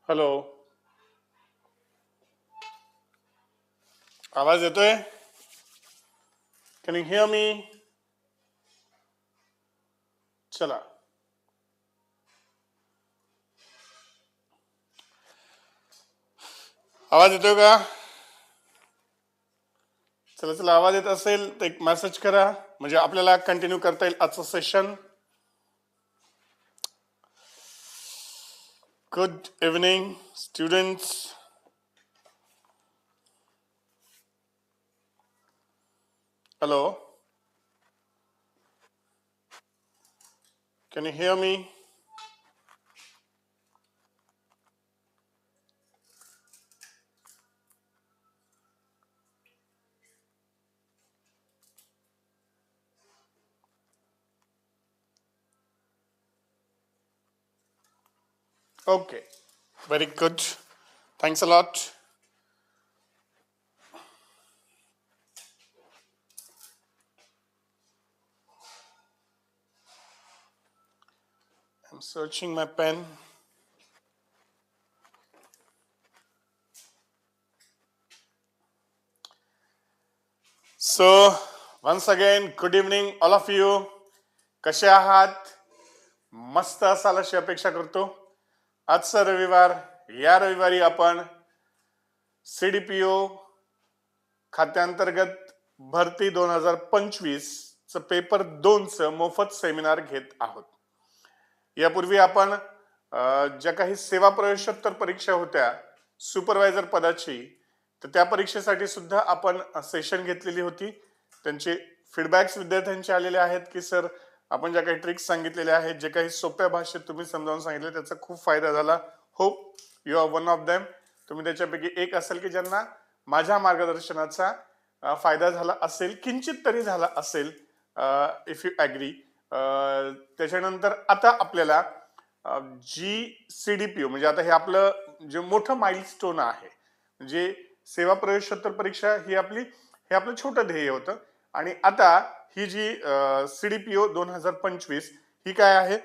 Hello. आवाज येतोय? Can you here मी? चला. आवाज येतोय का? चला चला, आवाज येत असेल तर एक मेसेज करा, म्हणजे आपल्याला कंटिन्यू करता येईल आजचं session. Good evening students. Hello. Can you here me? Okay, very good. Thanks a lot. I'm searching my pen. So, once again, good evening all of you. कसे आहात? मस्त असाल अशी अपेक्षा करतो. आजचा रविवार, या रविवारी आपण सीडीपीओ खात्यांतर्गत भरती 2025 च पेपर 2 च मोफत सेमिनार घेत आहोत. यापूर्वी आपण ज्या काही सेवा प्रवेशोत्तर परीक्षा होत्या सुपरवायझर पदाची, तर त्या परीक्षेसाठी सुद्धा आपण सेशन घेतलेली होती. त्यांचे फीडबॅक्स विद्यार्थ्यांचे आलेले आहेत की सर, आपण ज्या काही ट्रिक्स सांगितलेल्या आहेत, जे काही सोप्या भाषेत तुम्ही समजावून सांगितले, त्याचा खूप फायदा झाला. Hope you are one of them. तुम्ही त्याच्यापैकी एक असेल की ज्यांना माझ्या मार्गदर्शनाचा फायदा झाला असेल, किंचित तरी झाला असेल. If you agree. त्याच्यानंतर आता आपल्याला जी सीडीपीओ, म्हणजे आता हे आपलं जे मोठं माइलस्टोन आहे, म्हणजे सेवा प्रवेशोत्तर परीक्षा ही हे आपलं छोटं ध्येय होतं. आणि आता ही जी सीडीपीओ 2025 ही काय आहे,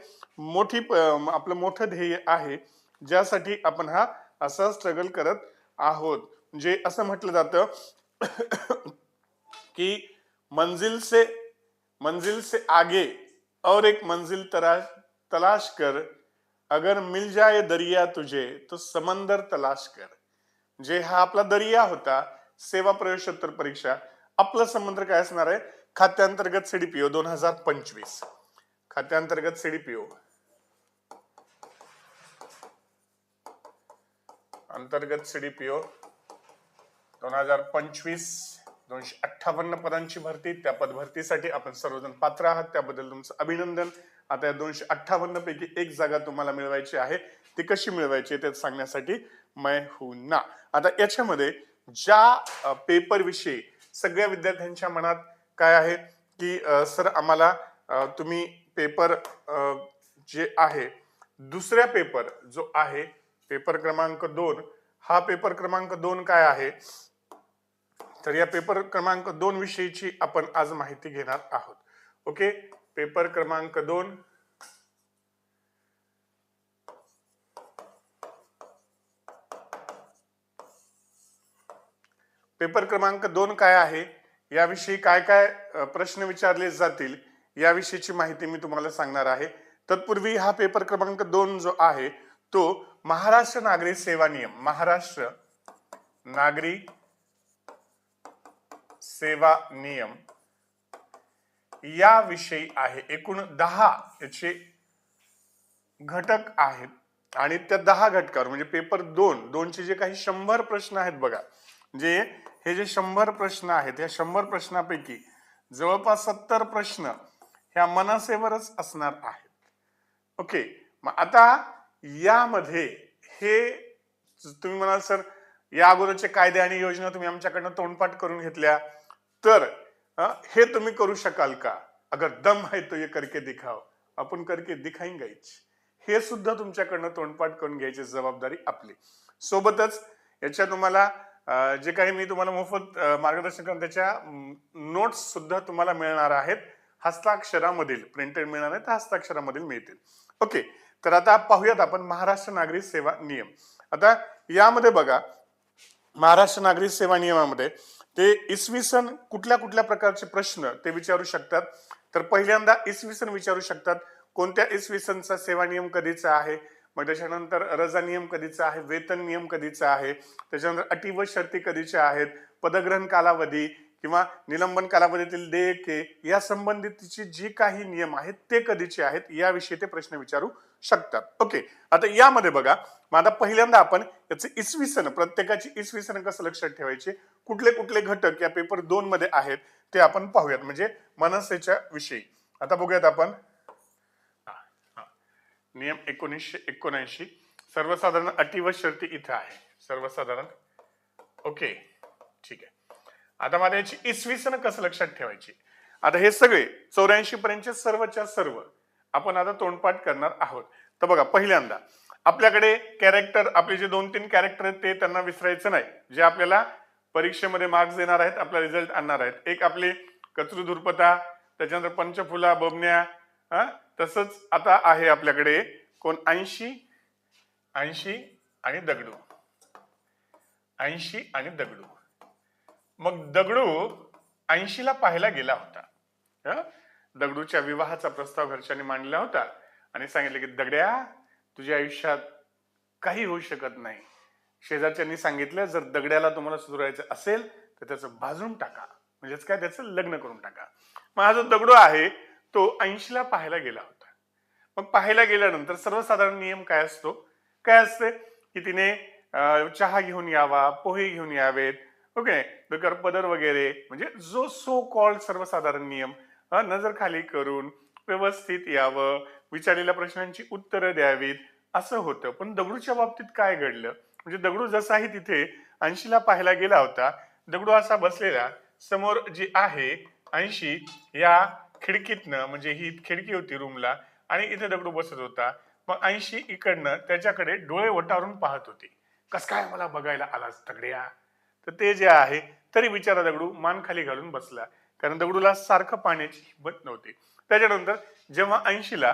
आपलं मोठं ध्येय आहे, ज्यासाठी आपण हा असा स्ट्रगल करत आहोत. म्हणजे असं म्हटलं जातं की मंजिल से आगे और एक मंजिल तलाश कर, अगर मिल जाए दरिया तुझे तो समंदर तलाश कर. जे हा आपला दरिया होता सेवा प्रवेशोत्तर परीक्षा. आपलं समंदर काय असणार आहे? खात्यांतर्गत सीडीपीओ 2025. खात्यांतर्गत सीडीपीओ अंतर्गत सीडीपीओ 2025 258 पदांची भरती. त्या पदभरतीसाठी आपण सर्वजण पात्र आहात, त्याबद्दल तुमचं अभिनंदन. आता या 258 पैकी एक जागा तुम्हाला मिळवायची आहे. ती कशी मिळवायची ते सांगण्यासाठी मैं हूं ना. आता याच्यामध्ये ज्या पेपर विषयी सगळ्या विद्यार्थ्यांच्या मनात काय आहे की सर, आम्हाला तुम्ही पेपर जे आहे दुसऱ्या पेपर जो आहे पेपर क्रमांक 2, हा पेपर क्रमांक 2 काय आहे, तर या पेपर क्रमांक 2 विषयीची आपण आज माहिती घेणार आहोत. ओके, पेपर क्रमांक 2. पेपर क्रमांक 2 काय आहे, याविषयी काय काय प्रश्न विचारले जातील, याविषयीची माहिती मी तुम्हाला सांगणार आहे. तत्पूर्वी हा पेपर क्रमांक 2 जो आहे तो महाराष्ट्र नागरी सेवा नियम, महाराष्ट्र नागरी सेवा नियम याविषयी आहे. एकूण 10 याचे घटक आहेत आणि त्या 10 घटकावर म्हणजे पेपर 2 चे जे काही 100 प्रश्न आहेत बघा, हे जे 100 प्रश्न आहेत, या 100 प्रश्नापैकी जवळपास 70 प्रश्न ह्या मनसेवरच असणार आहेत. ओके, मग आता यामध्ये हे तुम्ही म्हणाल सर, या अगोदरचे कायदे आणि योजना तुम्ही आमच्याकडनं तोंडपाठ करून घेतल्या, तर हे तुम्ही करू शकाल का? अगर दम है तो ये करके दिखाओ, आपण करके दिखाएंगेच. हे सुद्धा तुमच्याकडनं तोंडपाठ करून घ्यायची जबाबदारी आपली. सोबतच याच्या तुम्हाला जे काही मी तुम्हाला मोफत मार्गदर्शन करतो त्याच्या नोट्स सुद्धा तुम्हाला मिळणार आहेत, हस्ताक्षरामधील. प्रिंटेड मिळणार आहेत, हस्ताक्षरामधील मिळतील. ओके, तर आता पाहूयात आपण महाराष्ट्र नागरिक सेवा नियम. आता यामध्ये बघा, महाराष्ट्र नागरिक सेवा नियमामध्ये ते इसवी सन कुठल्या कुठल्या प्रकारचे प्रश्न ते विचारू शकतात. तर पहिल्यांदा इसवी सन विचारू शकतात, कोणत्या इसवी सनचा सेवा नियम कधीचा आहे. मग त्याच्यानंतर रजा नियम कधीचा आहे, वेतन नियम कधीचा आहे, त्याच्यानंतर अटी व शर्ती कधीच्या आहेत, पदग्रहण कालावधी किंवा निलंबन कालावधीतील देयके या संबंधितची जी काही नियम आहेत ते कधीचे आहेत याविषयी ते प्रश्न विचारू शकतात. ओके, आता यामध्ये बघा, मग आता पहिल्यांदा आपण याचे इसवी सन, प्रत्येकाची इसवी सन कसं लक्षात ठेवायचे, कुठले कुठले घटक या पेपर 2 मध्ये आहेत ते आपण पाहूयात, म्हणजे मनसेच्या विषयी. आता बघूयात आपण नियम 1979 सर्वसाधारण अटी व शर्ती इथं आहे, सर्वसाधारण. ओके, ठीक आहे. आता मला याची इसवी सन कसं लक्षात ठेवायची, आता हे सगळे 84 पर्यंतचे सर्वच्या सर्व आपण आता तोंडपाठ करणार आहोत. तर बघा, पहिल्यांदा आपल्याकडे कॅरेक्टर, आपले जे 2-3 कॅरेक्टर आहेत ते त्यांना विसरायचं नाही, जे आपल्याला परीक्षेमध्ये मार्क्स देणार आहेत, आपला रिझल्ट आणणार आहेत. एक आपली कचरू धुरपता, त्याच्यानंतर पंचफुला बबन्या, तसंच आता आहे आपल्याकडे कोण 80 आणि दगडू. 80 आणि दगडू. मग दगडू 80 ला पाहायला गेला होता. दगडूच्या विवाहाचा प्रस्ताव घरच्यांनी मांडला होता आणि सांगितले की दगड्या, तुझ्या आयुष्यात काही होऊ शकत नाही. शेजारच्यांनी सांगितलं, जर दगड्याला तुम्हाला सुधारायचं असेल तर त्याचं भाजून टाका, म्हणजेच काय, त्याचं लग्न करून टाका. मग हा जो दगडू आहे तो 80 ला पाहायला गेला होता. मग पाहायला गेल्यानंतर सर्वसाधारण नियम काय असतो, काय असते की तिने चहा घेऊन यावा, पोहे घेऊन यावेत, ओके, बेकार पदर वगैरे, म्हणजे जो सो कॉल्ड सर्वसाधारण नियम, नजर खाली करून व्यवस्थित यावं, विचारलेल्या प्रश्नांची उत्तरं द्यावीत, असं होतं. पण दगडूच्या बाबतीत काय घडलं, म्हणजे दगडू जसाही तिथे 80 ला पाहायला गेला होता, दगडू असा बसलेला, समोर जी आहे 80 या खिडकीतनं, म्हणजे ही खिडकी होती रूमला, आणि इथे दगडू बसत होता. मग 80 इकडनं त्याच्याकडे डोळे वटारून पाहत होती, कस काय मला बघायला आलास दगड्या. तर ते जे आहे, तरी बिचारा दगडू मान खाली घालून बसला, कारण दगडूला सारखं पाण्याची हिंमत नव्हती. त्याच्यानंतर जेव्हा 80 ला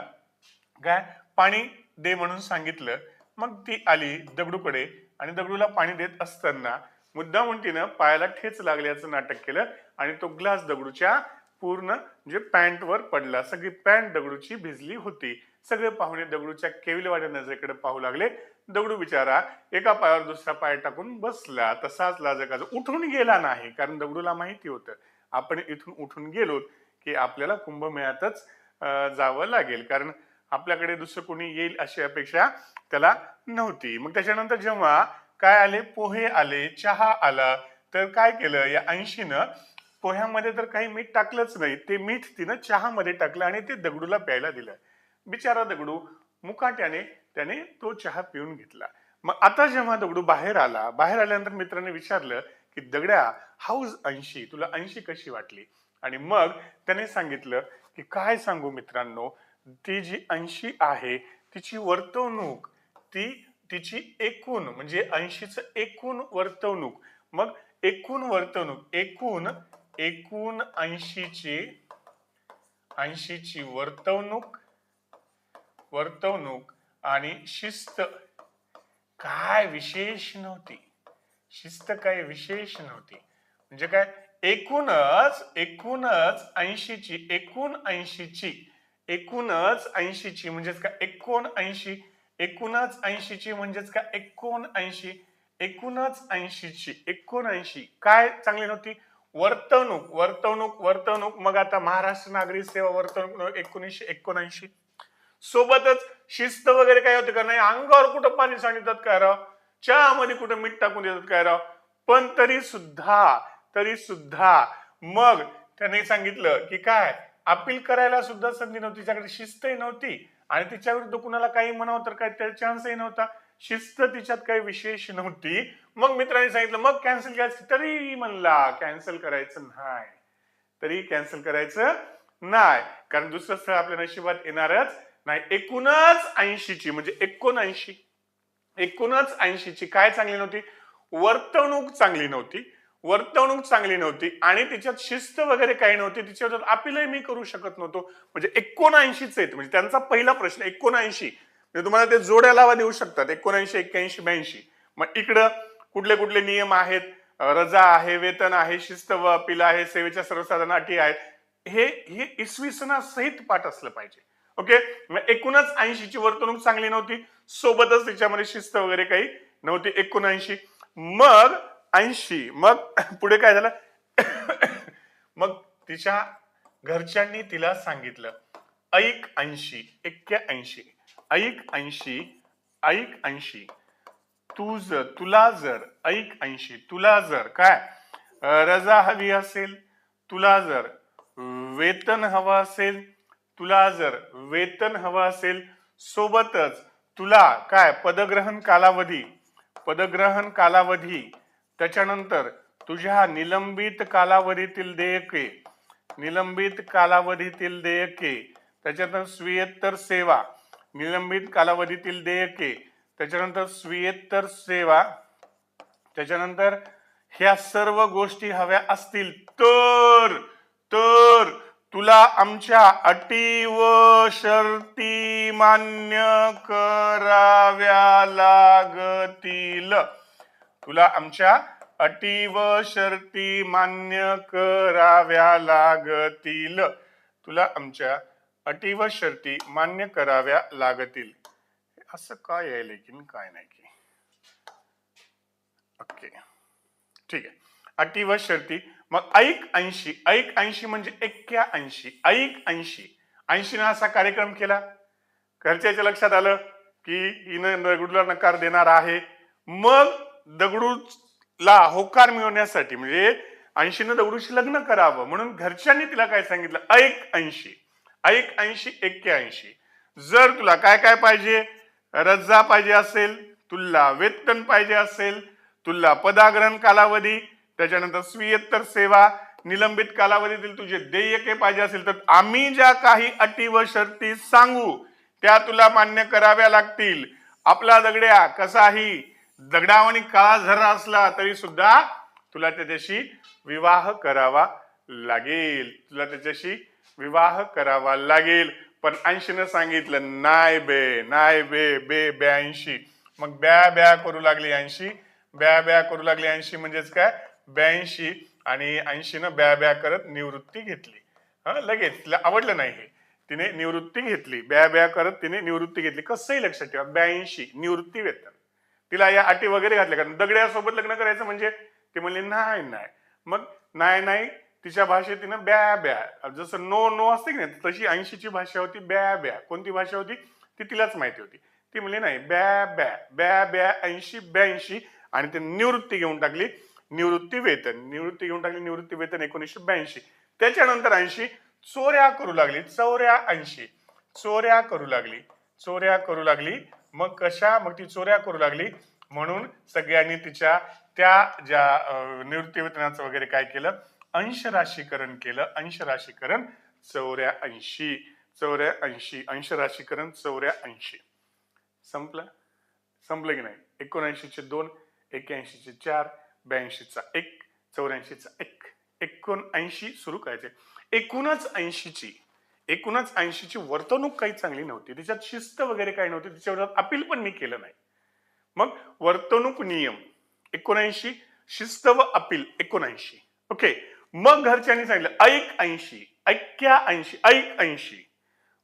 काय पाणी दे म्हणून सांगितलं, मग ती आली दगडूकडे आणि दगडूला पाणी देत असताना मुद्दामून तिनं पायाला ठेच लागल्याचं नाटक केलं आणि तो ग्लास दगडूच्या पूर्ण म्हणजे पॅन्ट वर पडला. सगळी पॅन्ट दगडूची भिजली होती. सगळे पाहुणे दगडूच्या केविलवाड्या नजरेकडे पाहू लागले. दगडू बिचारा एका पायावर दुसरा पाय टाकून बसला, तसाच लाजकाचा, उठून गेला नाही, कारण दगडूला माहिती होतं आपण इथून उठून गेलो की आपल्याला कुंभमेळ्यातच जावं लागेल, कारण आपल्याकडे दुसरं कोणी येईल अशी अपेक्षा त्याला नव्हती. मग त्याच्यानंतर जेव्हा काय आले, पोहे आले, चहा आला, तर काय केलं या 80नं, पोह्यामध्ये तर काही मीठ टाकलंच नाही, ते मीठ तिनं चहामध्ये टाकलं आणि ते दगडूला प्यायला दिलं. बिचारा दगडू मुकाट्याने त्याने तो चहा पिऊन घेतला. मग आता जेव्हा दगडू बाहेर आला, बाहेर आल्यानंतर मित्राने विचारलं की दगड्या, हाऊज 80, तुला 80 कशी वाटली. आणि मग त्याने सांगितलं की काय सांगू मित्रांनो, ती जी 80 आहे तिची वर्तवणूक, ती तिची एकूण म्हणजे 80चं एकूण वर्तवणूक, मग एकूण वर्तवणूक, एकूण 80ची वर्तवणूक आणि शिस्त काय विशेष नव्हती. शिस्त काय विशेष नव्हती, म्हणजे काय, एकूणच 80ची म्हणजेच काय 79, एकूणच 80ची म्हणजेच काय 79 काय चांगली नव्हती, वर्तवणूक. मग आता महाराष्ट्र नागरिक सेवा वर्तवणूक 1979 सोबतच शिस्त वगैरे काय होते का नाही, अंगावर कुठं पाणी सांडतात काय राव, चहामध्ये कुठं मीठ टाकून देतात काय राव. पण तरी सुद्धा मग त्याने सांगितलं की काय, अपील करायला सुद्धा संधी नव्हती, तिच्याकडे शिस्तही नव्हती आणि तिच्या विरुद्ध कुणाला काही म्हणावं तर काय त्या चान्सही नव्हता. शिस्त तिच्यात काही विशेष नव्हती. मग मित्रांनी सांगितलं मग कॅन्सल करायचं, तरी म्हणला कॅन्सल करायचं नाही, कारण दुसरं स्थळ आपल्या नशिबात येणारच नाही. एकूणच 80ची म्हणजे 80ची काय चांगली नव्हती, वर्तवणूक चांगली नव्हती आणि तिच्यात शिस्त वगैरे काही नव्हती, तिच्यावर अपीलही मी करू शकत नव्हतो. म्हणजे 79च आहेत, म्हणजे त्यांचा पहिला प्रश्न 79 ते तुम्हाला ते जोड्या लावा देऊ शकतात 79, 81, 82. मग इकडं कुठले कुठले नियम आहेत, रजा आहे, वेतन आहे, शिस्त व अपील आहे, सेवेच्या सर्वसाधारण अटी आहेत, हे हे इसवी सहित पाठ असलं पाहिजे. ओके, मग एकूणच 80 ची वर्तणूक चांगली नव्हती, सोबतच त्याच्यामध्ये शिस्त वगैरे काही नव्हती. 79 मग 80 मग पुढे काय झालं मग तिच्या घरच्यांनी तिला सांगितलं ऐक 80, 81, ऐक 80, ऐक 80, तुला जर ऐक 80 तुला जर काय रजा हवी असेल, तुला जर वेतन हवं असेल, तुला जर वेतन हवं असेल, सोबतच तुला काय पदग्रहण कालावधी, त्याच्यानंतर तुझ्या निलंबित कालावधीतील देयके, त्याच्यानंतर स्वीयत्तर सेवा, निलंबित कालावधीतील देयके, त्याच्यानंतर स्वीयत्तर सेवा, त्याच्यानंतर ह्या सर्व गोष्टी हव्या असतील तर तुला आमच्या अटी व शर्ती मान्य कराव्या लागतील. तुला आमच्या अटी व शर्ती मान्य कराव्या लागतील. तुला आमच्या अटी व शर्ती मान्य कराव्या लागतील. असं काय आहे लेकिन काय नाही की. ओके ठीक आहे. अटी व शर्ती. मग ऐक 80 म्हणजे 81. ऐक 80 ना असा कार्यक्रम केला. घरच्याच्या लक्षात आलं की हिनं दगडूला नकार देणार आहे. मग दगडूला होकार मिळवण्यासाठी म्हणजे 80 न दगडूशी लग्न करावं म्हणून घरच्यांनी तिला काय सांगितलं ऐक 80, 81. जर तुला काय काय पाहिजे, रजा पाहिजे असेल, तुला वेतन पाहिजे असेल, तुला पदाग्रहण कालावधी, त्याच्यानंतर स्वीयत्तर सेवा, निलंबित कालावधीतील तुझे देयके पाहिजे असेल तर आम्ही ज्या काही अटी व शर्ती सांगू त्या तुला मान्य कराव्या लागतील. आपला दगड्या कसाही दगडावानी काळा झरा असला तरी सुद्धा तुला त्याच्याशी विवाह करावा लागेल. पण 80 न सांगितलं नाही बे 82. मग ब्या करू लागली 80, ब्या करू लागली 80 म्हणजेच काय 82 आणि 80 न ब्या करत निवृत्ती घेतली. लगेच तिला आवडलं नाही हे, तिने निवृत्ती घेतली. ब्या करत तिने निवृत्ती घेतली. कसंही लक्षात ठेवा 82 निवृत्ती वेतन. तिला या अटी वगैरे घातल्या कारण दगड्यासोबत लग्न करायचं म्हणजे ती म्हणली नाही. मग नाही तिच्या भाषेत तिनं ब्या जसं नो असते की नाही तशी 80 ची भाषा होती ब्या. कोणती भाषा होती ती तिलाच माहिती होती. ती म्हणली नाही ब्या 80 82 आणि ते निवृत्ती घेऊन टाकली. निवृत्ती वेतन 1982. त्याच्यानंतर 80 चोऱ्या करू लागली. मग कशा मग ती चोऱ्या करू लागली म्हणून सगळ्यांनी तिच्या त्या ज्या निवृत्ती वेतनाचं वगैरे काय केलं अंश राशीकरण केलं. 84. संपलं की नाही. 79 चे 2, 81 चे 4, 82 चा 1, 84 चा 1, 79 सुरू करायचे. एकूणच 80 ची वर्तणूक काही चांगली नव्हती. तिच्यात शिस्त वगैरे काही नव्हती. तिच्यावर अपील पण मी केलं नाही. मग वर्तणूक नियम 79, शिस्त व अपील 79. ओके. मग घरच्यांनी सांगितलं ऐक 80, 81.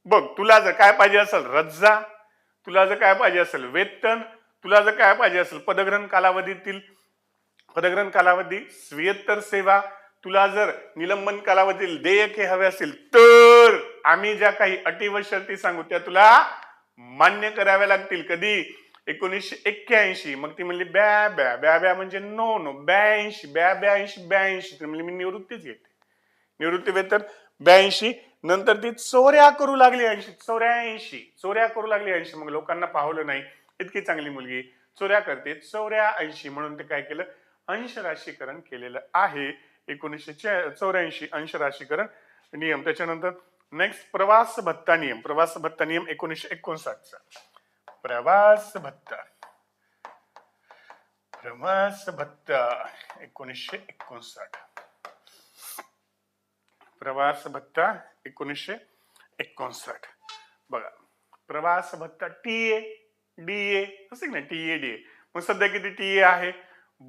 बघ तुला जर काय पाहिजे असेल रज्जा, तुला जर काय पाहिजे असेल वेतन, तुला जर काय पाहिजे असेल पदग्रहण कालावधी, स्वीयत्तर सेवा, तुला जर निलंबन कालावधीतील देयके हवे असेल तर आम्ही ज्या काही अटी व शर्ती सांगू त्या तुला मान्य कराव्या लागतील. कधी 1981. मग ती म्हणली ब्या म्हणजे नो 82. म्हणली मी निवृत्तीच घेते. निवृत्ती वेतन 82. नंतर ती चोऱ्या करू लागली 80. मग लोकांना पाहवलं नाही इतकी चांगली मुलगी चोऱ्या करते. 84 म्हणून ते काय केलं अंश राशीकरण केलेलं आहे. 1984 अंश राशीकरण नियम. त्याच्यानंतर नेक्स्ट प्रवास भत्ता नियम 1959 चा. प्रवास भत्ता 1959. प्रवास भत्ता 1959. बघा प्रवास भत्ता टीए डीए असं नाही, टीए डीए. मग सध्या किती टीए आहे?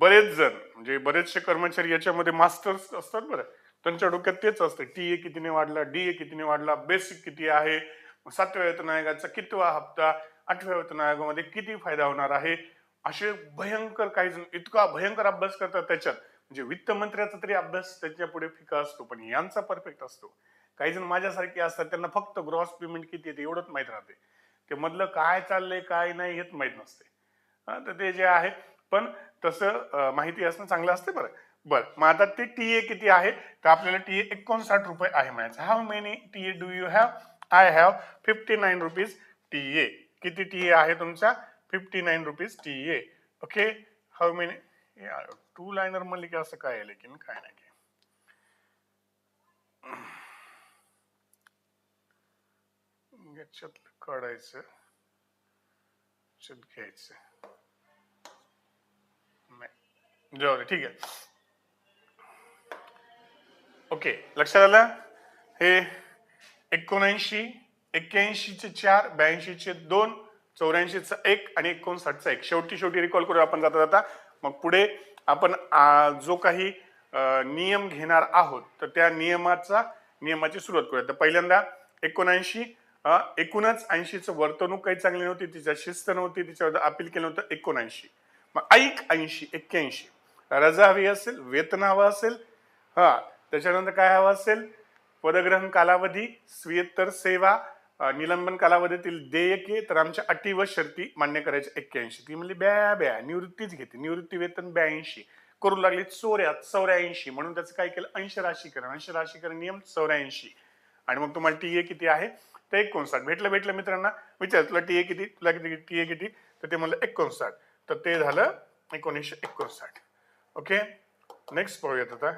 बरेच जण म्हणजे बरेचसे कर्मचारी याच्यामध्ये मास्टर्स असतात बरं, त्यांच्या डोक्यात तेच असतं, टीए कितीने वाढला, डीए कितीने वाढला, बेसिक किती आहे, 7व्या वेतन आयोगाचा कितवा हप्ता, 8व्या वेतन आयोगामध्ये किती फायदा होणार आहे. असे भयंकर काही जण इतका भयंकर अभ्यास करतात त्याच्यात, म्हणजे वित्त मंत्र्याचा तरी अभ्यास त्याच्या पुढे फिका असतो, पण यांचा परफेक्ट असतो. काही जण माझ्यासारखे असतात, त्यांना फक्त ग्रॉस पेमेंट किती येते एवढंच माहित राहते, ते मधलं काय चाललंय काय नाही हेच माहित नसते. तर ते जे आहे, पण तसं माहिती असणं चांगलं असते बरं. बरं, मग आता ते टीए किती आहे, तर आपल्याला टीए 59 रुपये आहे म्हणायचं. How many TA do you have? I have 59 rupees TA. किती टीए आहे तुमचा? 59 rupees TA. Okay, how many? Two liner म्हणले की असं काय आहे, लेकिन काय नाही. याच्यातलं काढायचं, घ्यायचं, नाही जाऊ दे, ठीक आहे. ओके, लक्षात आलं? हे 79, 81चे 4, 82चे 2, 84चा 1 आणि 59चा 1. शेवटी रिकॉल करू आपण जाता जाता. मग पुढे आपण जो काही नियम घेणार आहोत, तर त्या नियमाची सुरुवात करूया. तर पहिल्यांदा 79, एकूणच 80चं वर्तणूक काही चांगली नव्हती, तिच्या शिस्त नव्हती, तिच्यावर अपील केलं होतं 79. मग ऐक 80, 81 रजा हवी असेल, वेतन हवं असेल, त्याच्यानंतर काय हवं असेल? पदग्रहण कालावधी, स्वीयत्तर सेवा, निलंबन कालावधीतील देयके, तर आमच्या अटी व शर्ती मान्य करायच्या 81. ती म्हणली ब्या निवृत्तीच घेते, निवृत्ती वेतन 82. करू लागली चोऱ्या 84, म्हणून त्याचं काय केलं? अंश राशीकरण नियम 84. आणि मग तुम्हाला टीए किती आहे? तर 59. भेटलं मित्रांना. विचार, तुला टीए किती, तुला किती टीए किती? तर ते म्हणलं 59. तर ते झालं 1959. ओके, नेक्स्ट पाहूयात आता.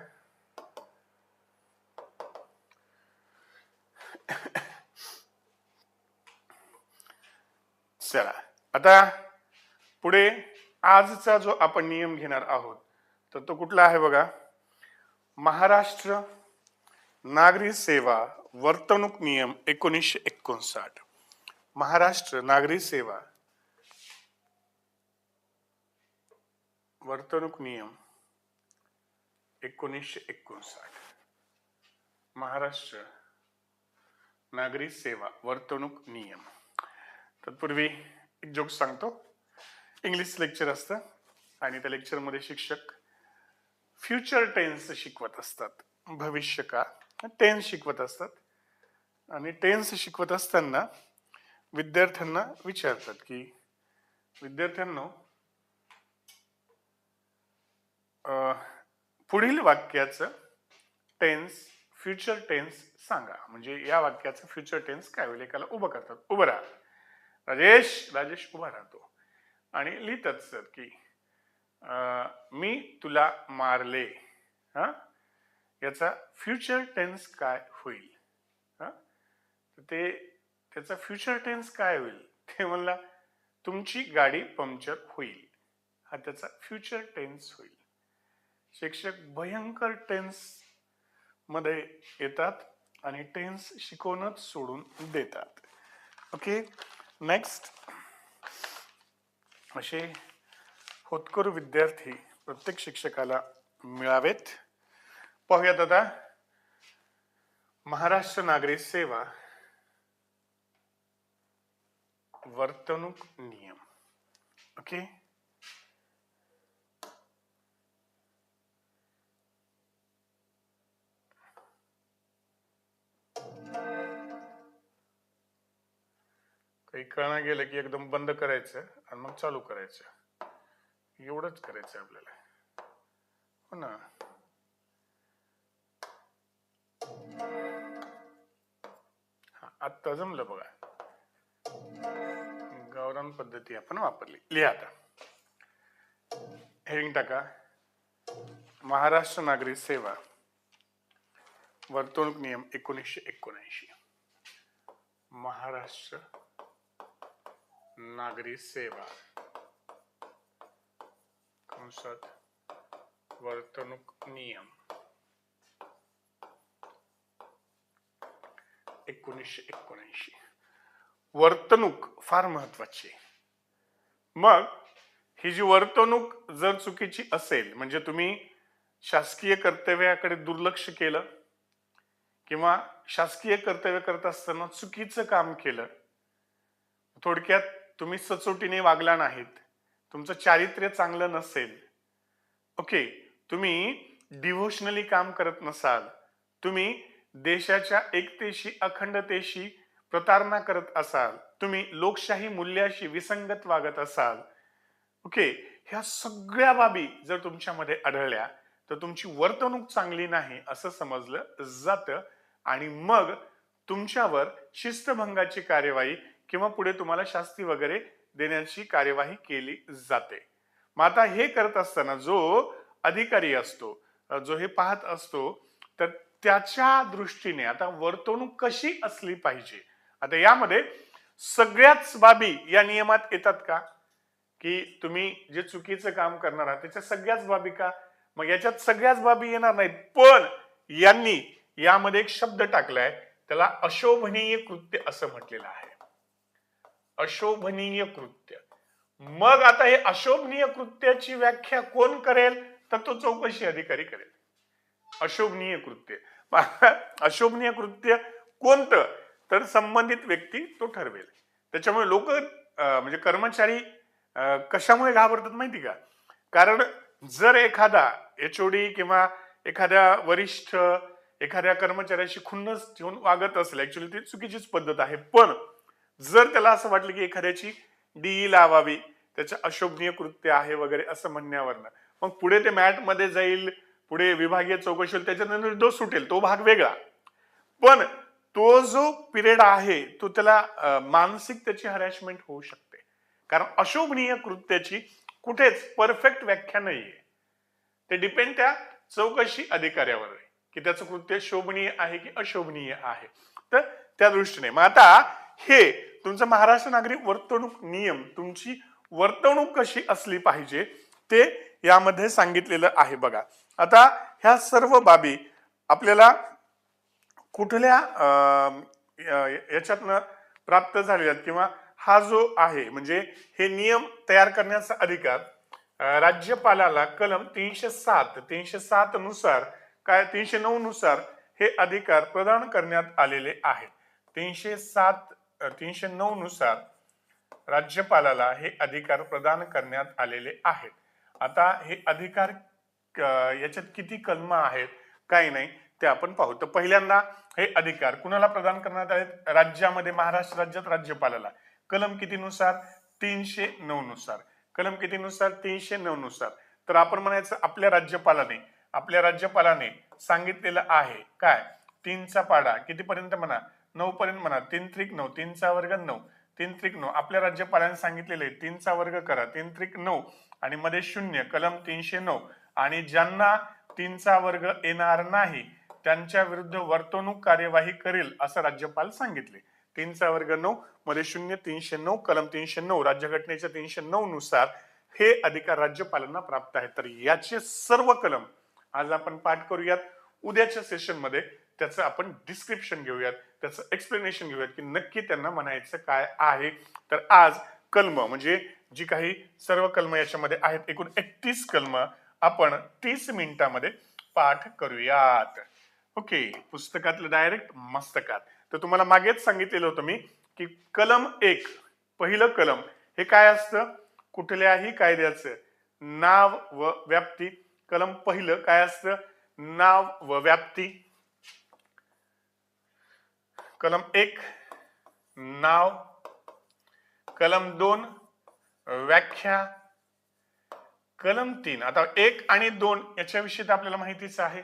चला, आता पुढे आजचा जो आपण नियम घेणार आहोत, तर तो कुठला आहे बघा? महाराष्ट्र नागरी सेवा वर्तणूक नियम 1959. महाराष्ट्र नागरी सेवा वर्तणूक नियम 1959. महाराष्ट्र नागरी सेवा वर्तणूक नियम. तत्पूर्वी एक जोक सांगतो. इंग्लिश लेक्चर असतं आणि त्या लेक्चरमध्ये शिक्षक फ्युचर टेन्स शिकवत असतात, भविष्य काळ टेन्स शिकवत असतात. आणि टेन्स शिकवत असताना विद्यार्थ्यांना विचारतात की, विद्यार्थ्यांनो, पुढील वाक्याचं टेन्स, फ्युचर टेन्स सांगा. म्हणजे या वाक्याचं फ्युचर टेन्स काय होईल? एकाला उभं करतात, उभं राहा राजेश उभा राहतो आणि लिहितात सर की मी तुला मारले, याचा फ्युचर टेन्स काय होईल? ते त्याचा फ्युचर टेन्स काय होईल? ते म्हणला तुमची गाडी पंक्चर होईल, हा त्याचा फ्युचर टेन्स होईल. शिक्षक भयंकर टेन्स मध्ये येतात आणि टेन्स शिकवणच सोडून देतात. Okay, next. असे होतकरू विद्यार्थी प्रत्येक शिक्षकाला मिळावेत. पाहूयात आता महाराष्ट्र नागरी सेवा वर्तणूक नियम. ओके, काही कळना गेलं की एकदम बंद करायचं आणि मग चालू करायचं, एवढंच करायचं आपल्याला, हो ना. आता जमलं बघा, गावरान पद्धती आपण वापरली. लिहा आता, हेडिंग टाका, महाराष्ट्र नागरी सेवा वर्तणूक नियम 1979. महाराष्ट्र नागरी सेवा कंसात वर्तणूक नियम 1979. वर्तणूक फार महत्वाची आहे. मग ही जी वर्तणूक जर चुकीची असेल, म्हणजे तुम्ही शासकीय कर्तव्याकडे दुर्लक्ष केलं किंवा शासकीय कर्तव्य करत असताना चुकीचं काम केलं, थोडक्यात तुम्ही सचोटीने वागला नाहीत, तुमचं चारित्र्य चांगलं नसेल, ओके, तुम्ही डिव्होशनली काम करत नसाल, तुम्ही देशाच्या एकतेशी अखंडतेशी प्रतारणा करत असाल, तुम्ही लोकशाही मूल्याशी विसंगत वागत असाल, ओके, ह्या सगळ्या बाबी जर तुमच्यामध्ये आढळल्या तर तुमची वर्तणूक चांगली नाही असं समजलं जातं आणि मग तुमच्यावर शिस्तभंगाची कार्यवाही किंवा पुढे तुम्हाला शास्ती वगैरे देण्याची कार्यवाही केली जाते. मग आता हे करत असताना जो अधिकारी असतो, जो हे पाहत असतो, तर त्याच्या दृष्टीने आता वर्तणूक कशी असली पाहिजे, आता यामध्ये सगळ्याच बाबी या नियमात येतात का, की तुम्ही जे चुकीचं काम करणार आहात त्याच्या सगळ्याच बाबी का? मग याच्यात सगळ्याच बाबी येणार नाहीत, पण यांनी यामध्ये एक शब्द टाकलाय, त्याला अशोभनीय कृत्य असं म्हटलेलं आहे. अशोभनीय कृत्य. मग आता हे अशोभनीय कृत्याची व्याख्या कोण करेल, तर तो चौकशी अधिकारी करेल. अशोभनीय कृत्य, अशोभनीय कृत्य कोणतं, तर संबंधित व्यक्ती तो ठरवेल. त्याच्यामुळे लोक म्हणजे कर्मचारी कशामुळे घाबरतात माहिती का, कारण जर एखादा एचओडी किंवा एखाद्या वरिष्ठ एखाद्या कर्मचाऱ्याशी खुन्नस ठेवून वागत असेल, ऍक्च्युअली ती चुकीचीच पद्धत आहे, पण जर त्याला असं वाटलं की एखाद्याची डीई लावावी, त्याचं अशोभनीय कृत्य आहे वगैरे असं म्हणण्यावरनं, मग पुढे ते मॅट मध्ये जाईल, पुढे विभागीय चौकशी होईल, त्याच्यानंतर निर्दोष सुटेल, तो भाग वेगळा. पण तो जो पिरियड आहे तो त्याला मानसिक त्याची हरॅसमेंट होऊ शकते, कारण अशोभनीय कृत्याची कुठेच परफेक्ट व्याख्या नाहीये. ते डिपेंड त्या चौकशी अधिकाऱ्यावर आहे की त्याचं कृत्य शोभनीय आहे की अशोभनीय आहे. तर त्या दृष्टीने मग आता हे तुमचं महाराष्ट्र नागरिक वर्तणूक नियम, तुमची वर्तणूक कशी असली पाहिजे ते यामध्ये सांगितलेलं आहे. बघा आता ह्या सर्व बाबी आपल्याला कुठल्या याच्यातनं प्राप्त झालेल्या किंवा हा जो आहे म्हणजे हे नियम तयार करण्याचा अधिकार राज्यपालाला कलम 307 नुसार काय 309 नुसार हे अधिकार प्रदान करण्यात आलेले आहेत. 309 नुसार राज्यपालाला हे अधिकार प्रदान करण्यात आलेले आहेत. आता हे अधिकार याच्यात किती कलम आहेत काही नाही ते आपण पाहू. तर पहिल्यांदा हे अधिकार कुणाला प्रदान करण्यात आले, राज्यामध्ये महाराष्ट्र राज्यात राज्यपालाला. कलम किती नुसार, 309 नुसार. कलम किती नुसार, 309 नुसार. तर आपण म्हणायचं आपल्या राज्यपालाने सांगितलेलं आहे काय, 3चा पाढा कितीपर्यंत म्हणा, 9 पर्यंत म्हणा, 3 त्रिक 9, 3चा वर्ग 9, 3 त्रिक 9. आपल्या राज्यपालाने सांगितलेले 3चा वर्ग करा, 3 त्रिक 9 आणि मध्ये 0, कलम 309. आणि ज्यांना 3चा वर्ग येणार नाही त्यांच्या विरुद्ध वर्तणूक कार्यवाही करेल असं राज्यपाल सांगितले. 3चा वर्ग 9 मध्ये 0, 309, कलम 309 राज्यघटनेच्या 309 नुसार हे अधिकार राज्यपालांना प्राप्त आहेत. तर याचे सर्व कलम आज आपण पाठ करूयात. उद्याच्या सेशन मध्ये त्याचं आपण डिस्क्रिप्शन घेऊयात, त्याचं एक्सप्लेनेशन घेऊयात की नक्की त्यांना म्हणायचं काय आहे. तर आज कलम म्हणजे जी काही सर्व कलम याच्यामध्ये आहेत, एकूण 31 कलम आपण 30 मिनिटांमध्ये पाठ करूयात. ओके, पुस्तकातलं डायरेक्ट मस्तकात. तर तुम्हाला मागेच सांगितलेलं होतं मी की कलम 1 पहिलं कलम हे काय असतं, कुठल्याही कायद्याचं नाव व व्याप्ती. कलम पहिलं काय असतं, नाव व व्याप्ती. कलम 1 नाव, कलम 2 व्याख्या, कलम 3 आता 1 आणि 2 याच्याविषयी आपल्याला माहितीच आहे.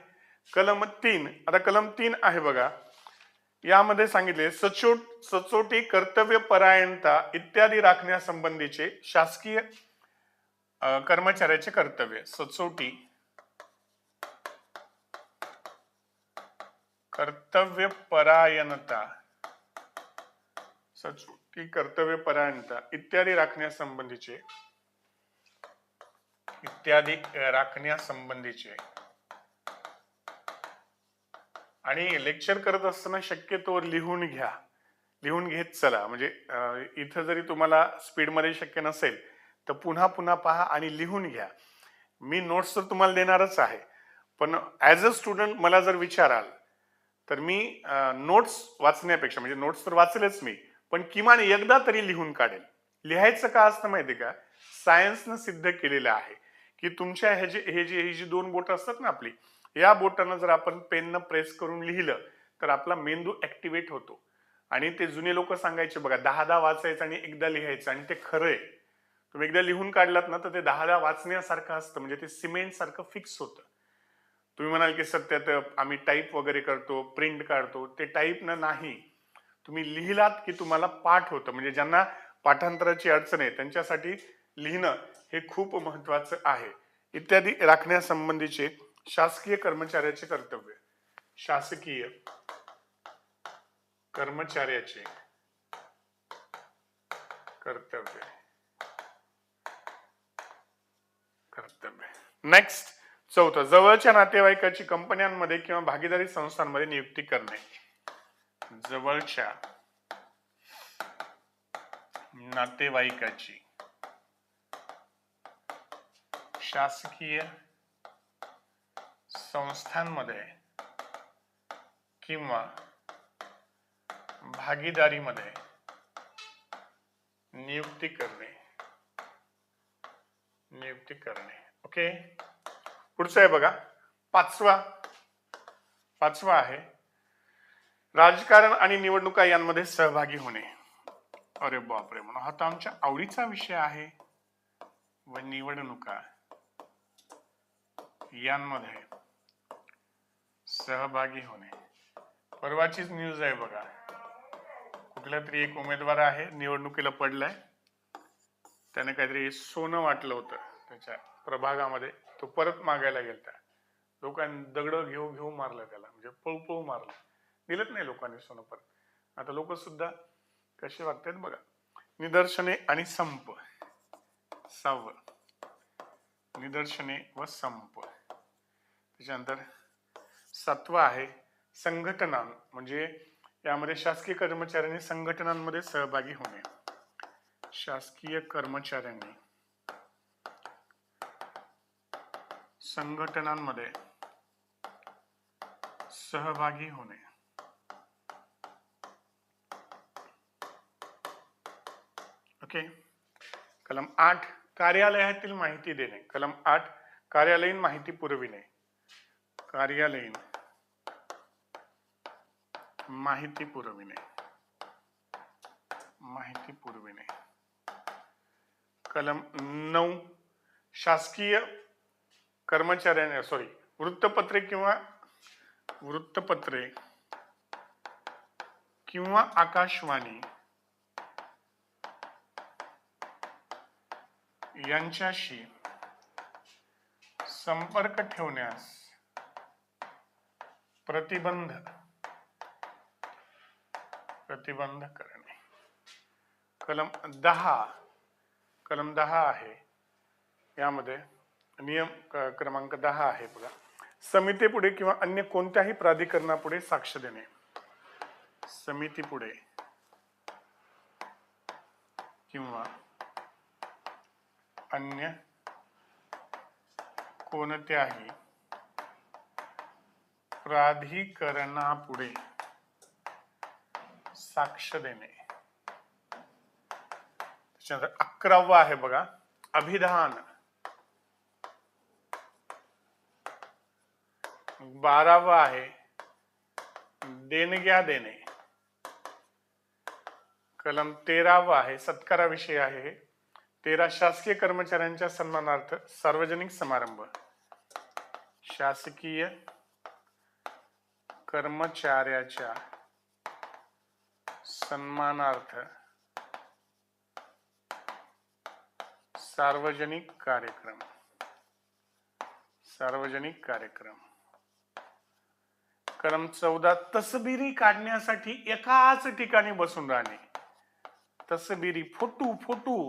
कलम 3 आता कलम 3 आहे बघा, यामध्ये सांगितले सचोटी, कर्तव्य परायणता इत्यादी राखण्यासंबंधीचे शासकीय कर्मचाऱ्याचे कर्तव्य. सचोटी, कर्तव्य परायणता, सचोटी, कर्तव्य परायणता इत्यादी राखण्यासंबंधीचे आणि लेक्चर करत असताना शक्यतोवर लिहून घ्या लिहून घेत चला. म्हणजे इथं जरी तुम्हाला स्पीडमध्ये शक्य नसेल तर पुन्हा पुन्हा पहा आणि लिहून घ्या. मी नोट्स तर तुम्हाला देणारच आहे, पण ऍज अ स्टुडंट मला जर विचाराल तर मी नोट्स वाचण्यापेक्षा, म्हणजे नोट्स तर वाचलेच मी, पण किमान एकदा तरी लिहून काढेल. लिहायचं का असतं माहिती का? सायन्सनं सिद्ध केलेलं आहे की तुमच्या ही जी दोन बोट असतात ना आपली, या बोटानं जर आपण पेननं प्रेस करून लिहिलं तर आपला मेंदू ऍक्टिव्हेट होतो. आणि ते जुने लोक सांगायचे बघा, 10 वाचायचं आणि एकदा लिहायचं, आणि ते खरंय. तुम्ही एकदा लिहून काढलात ना तर ते 10 वाचण्यासारखं असतं, म्हणजे ते सिमेंट सारखं फिक्स होतं. तुम्ही म्हणाल की सत्यात आम्ही टाईप वगैरे करतो, प्रिंट काढतो, ते टाईप न नाही. तुम्ही लिहिलात की तुम्हाला पाठ होतं. म्हणजे ज्यांना पाठांतराची अडचण आहे त्यांच्यासाठी लिहिणं हे खूप महत्वाचं आहे. इत्यादी राखण्यासंबंधीचे शासकीय कर्मचाऱ्याचे कर्तव्य. शासकीय कर्मचाऱ्याचे कर्तव्य. नेक्स्ट, चौथं, जवळच्या नातेवाईकाची कंपन्यांमध्ये किंवा भागीदारी संस्थांमध्ये नियुक्ती करणे. जवळच्या नातेवाईकाची शासकीय संस्थांमध्ये किंवा भागीदारीमध्ये नियुक्ती करणे. ओके. पुढचं आहे बघा, पाचवा आहे राजकारण आणि निवडणुका यांमध्ये सहभागी होणे. अरे बापरे, म्हणून हा तर आमच्या आवडीचा विषय आहे. व निवडणुका यांमध्ये सहभागी होणे. परवाचीच न्यूज आहे बघा, कुठला तरी एक उमेदवार आहे, निवडणुकीला पडलाय, त्याने काहीतरी सोनं वाटलं होतं त्याच्या प्रभागामध्ये, तो परत मागायला गेलता. लोकांनी दगड घेऊ मारलं त्याला, म्हणजे पळू मारलं, दिलंच नाही लोकांनी सोनं परत. आता लोक सुद्धा कसे वागतात बघा. निदर्शने आणि संप. निदर्शने व संप. त्याच्यानंतर 7 आहे संघटना, म्हणजे यामध्ये शासकीय कर्मचाऱ्यांनी संघटनांमध्ये सहभागी होणे. शासकीय कर्मचाऱ्यांनी संघटनांमध्ये सहभागी होणे. ओके. कलम 8 कार्यालयातील माहिती देणे. कलम 8 कार्यालयीन माहिती पुरविणे. कार्यालयीन माहिती पुरविणे. कलम 9 शासकीय कर्मचाऱ्यांनी वृत्तपत्रे किंवा आकाशवाणी यांच्याशी संपर्क ठेवण्यास प्रतिबंध करणे. कलम 10 आहे, यामध्ये नियम क्रमांक 10 आहे बघा, समितीपुढे किंवा अन्य कोणत्याही प्राधिकरणापुढे साक्ष देणे. समितीपुढे किंवा अन्य कोणत्याही प्राधिकरणापुढे साक्ष देणे. त्याच्यानंतर 11 आहे बघा, अभिधान. 12 आहे देणग्या देणे. कलम 13 आहे, सत्काराविषयी आहे. 13 शासकीय कर्मचाऱ्यांच्या सन्मानार्थ सार्वजनिक समारंभ. शासकीय कर्मचाऱ्याच्या सन्मानार्थ सार्वजनिक कार्यक्रम. कलम 14 तसबिरी काढण्यासाठी एकाच ठिकाणी बसून राहणे. तसबिरी फोटो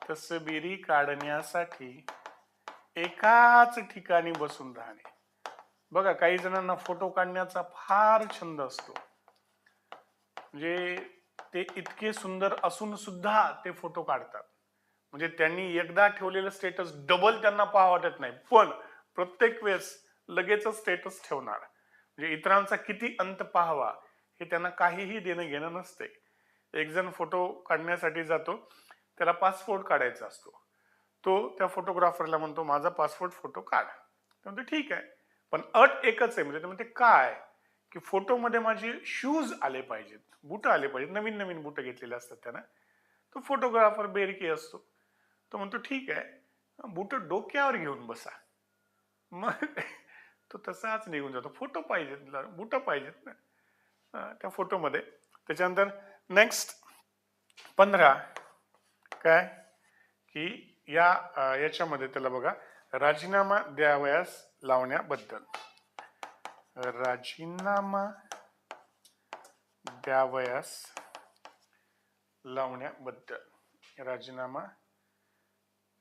तसबिरी काढण्यासाठी एकाच ठिकाणी बसून राहणे. बघा, काही जणांना फोटो काढण्याचा फार छंद असतो. म्हणजे ते इतके सुंदर असून सुद्धा ते फोटो काढतात. म्हणजे त्यांनी एकदा ठेवलेलं स्टेटस डबल त्यांना पाहावं वाटत नाही, पण प्रत्येक वेळेस लगेच स्टेटस ठेवणार. म्हणजे इतरांचा किती अंत पाहावा हे त्यांना काहीही देणं घेणं नसते. एक जण फोटो काढण्यासाठी जातो, त्याला पासपोर्ट काढायचा असतो. तो त्या फोटोग्राफरला म्हणतो माझा पासपोर्ट फोटो काढ. तो म्हणतो ठीक आहे, पण अट एकच आहे. म्हणजे ते म्हणते काय, की फोटोमध्ये माझे शूज आले पाहिजेत, बुट आले पाहिजेत. नवीन नवीन बुट घेतलेले असतात त्यानं. तो फोटोग्राफर बेरकी असतो. तो म्हणतो ठीक आहे, बुट डोक्यावर घेऊन बसा. मग तो तसाच निघून जातो. फोटो पाहिजेत, बुट पाहिजेत ना त्या फोटोमध्ये. त्याच्यानंतर नेक्स्ट 15 काय, की याच्यामध्ये त्याला बघा, राजीनामा द्यावयास लावण्याबद्दल. राजीनामा द्यावयास लावण्याबद्दल. राजीनामा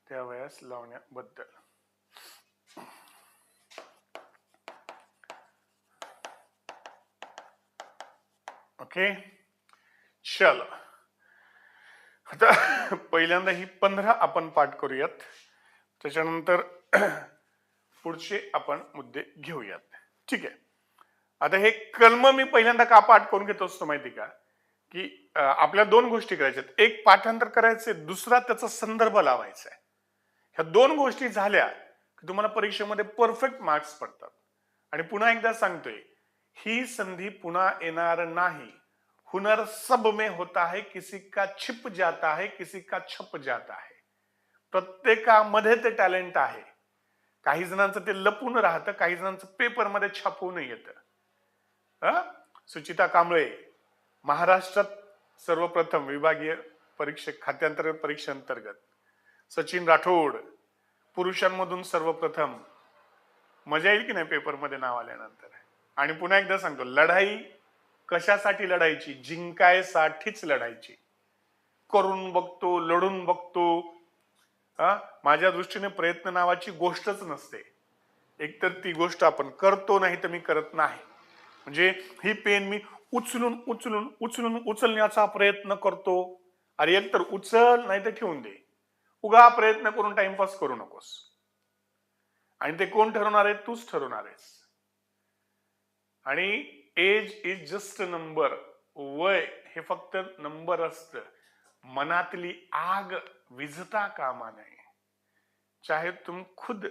द्यावयास लावण्याबद्दल. ओके, चलो आता पहिल्यांदा ही 15 आपण पाठ करूयात, त्याच्यानंतर पुढचे आपण मुद्दे घेऊयात. ठीक आहे. आता हे कलम मी पहिल्यांदा का पाठ करून घेतो असतो माहिती का, की आपल्या दोन गोष्टी करायच्यात. एक पाठांतर करायचे, दुसरा त्याचा संदर्भ लावायचा आहे. ह्या दोन गोष्टी झाल्या की तुम्हाला परीक्षेमध्ये परफेक्ट मार्क्स पडतात. आणि पुन्हा एकदा सांगतोय, ही संधी पुन्हा येणार नाही. हुनर सब में होता है, किसी का छिप जाता है, किसी का छप जाता है. प्रत्येकामध्ये ते टॅलेंट आहे. काही जणांचं ते लपून राहतं, काही जणांचं पेपरमध्ये छापून येतं. सुचिता कांबळे महाराष्ट्रात सर्वप्रथम विभागीय परीक्षे खात्यांतर्गत परीक्षेअंतर्गत. सचिन राठोड पुरुषांमधून सर्वप्रथम. मजा येईल की नाही पेपरमध्ये नाव आल्यानंतर. आणि पुन्हा एकदा सांगतो, लढाई कशासाठी लढायची? जिंकायसाठीच लढायची. करून बघतो, लढून बघतो. माझ्या दृष्टीने प्रयत्न नावाची गोष्टच नसते. एकतर ती गोष्ट आपण करतो, नाही तर मी करत नाही. म्हणजे ही पेन मी उचलून उचलून उचलून उचलण्याचा प्रयत्न करतो. अरे एकतर उचल, नाही तर ठेवून दे. उगा प्रयत्न करून टाइमपास करू नकोस. आणि ते कोण ठरवणार आहे? तूच ठरवणार आहेस. आणि age is just a number. वय हे फक्त नंबर असतं. मनातली आग विझता कामा नये. चाहे तुम खुद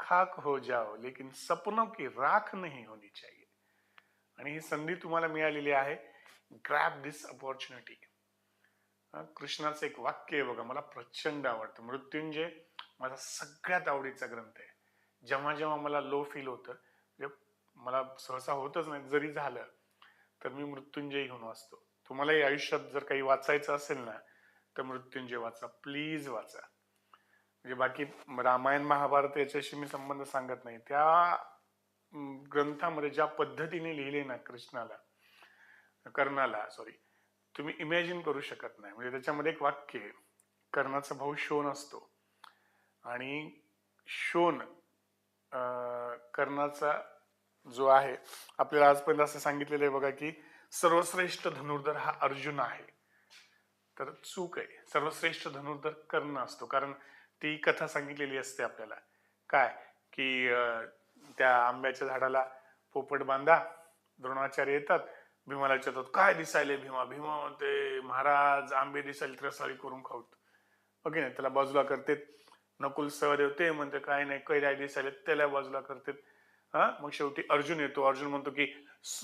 खाक हो जाओ, लेकिन सपनों की राख नहीं होनी चाहिए. आणि ही संधी तुम्हाला मिळालेली आहे. ग्रॅब दिस अपॉर्च्युनिटी. कृष्णाचं एक वाक्य आहे बघा, मला प्रचंड आवडतं. मृत्युंजय माझा सगळ्यात आवडीचा ग्रंथ आहे. जेव्हा जेव्हा मला लो फील होतं, मला सहसा होतच नाही, जरी झालं तर मी मृत्युंजय घेऊन वाचतो. तुम्हालाही आयुष्यात जर काही वाचायचं असेल ना, तर मृत्युंजय वाचा, प्लीज वाचा. म्हणजे बाकी रामायण महाभारत याच्याशी मी संबंध सांगत नाही. त्या ग्रंथामध्ये ज्या पद्धतीने लिहिले ना कर्णाला तुम्ही इमॅजिन करू शकत नाही. म्हणजे त्याच्यामध्ये एक वाक्य आहे, कर्णाचा भाऊ शोण असतो आणि शोण कर्णाचा जो आहे, आपल्याला आजपर्यंत असं सांगितलेलं आहे बघा, की सर्वश्रेष्ठ धनुर्धर हा अर्जुन आहे. तर चूक आहे. सर्वश्रेष्ठ धनुर्धर कर्ण असतो. कारण ती कथा सांगितलेली असते आपल्याला, काय की त्या आंब्याच्या झाडाला पोपट बांधा, द्रोणाचार्य येतात, भीमाला विचारतात काय दिसायले भीमा. भीमा म्हणते महाराज आंबे दिसायले रसाळी करून खाऊत. ओके नाही, त्याला बाजूला करते. नकुल सहदेव ते म्हणते काय नाही कैऱ्या दिसायले, त्याला बाजूला करते. मग शेवटी अर्जुन येतो. अर्जुन म्हणतो की